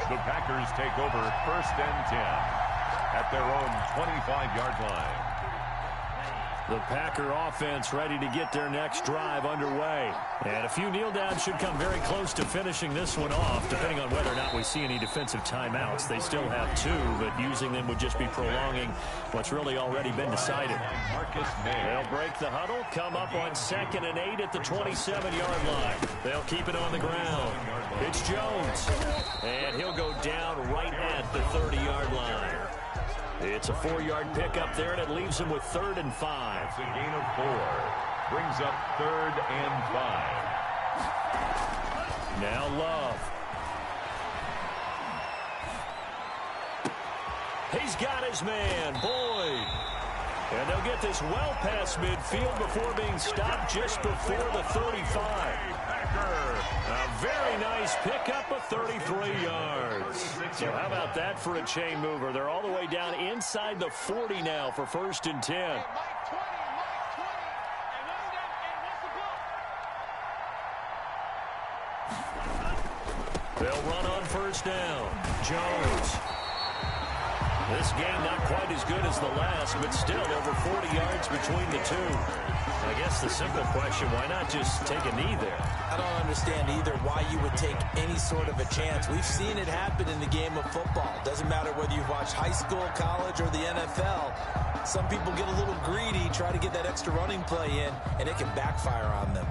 The Packers take over 1st and 10 at their own 25-yard line. The Packer offense ready to get their next drive underway. And a few kneel downs should come very close to finishing this one off, depending on whether or not we see any defensive timeouts. They still have 2, but using them would just be prolonging what's really already been decided. They'll break the huddle, come up on 2nd and 8 at the 27-yard line. They'll keep it on the ground. It's Jones, and he'll go down right at the 30-yard line. It's a 4-yard pickup there, and it leaves him with 3rd and 5. It's a gain of 4. Brings up 3rd and 5. Now Love. He's got his man, Boyd. And they'll get this well past midfield before being stopped just before the 35. A very nice pickup of 33 yards. So how about that for a chain mover? They're all the way down inside the 40 now for 1st and 10. They'll run on 1st down. Jones. This game not quite as good as the last, but still over 40 yards between the 2. I guess the simple question, why not just take a knee there? I don't understand either why you would take any sort of a chance. We've seen it happen in the game of football. Doesn't matter whether you watch high school, college, or the NFL. Some people get a little greedy, try to get that extra running play in, and it can backfire on them.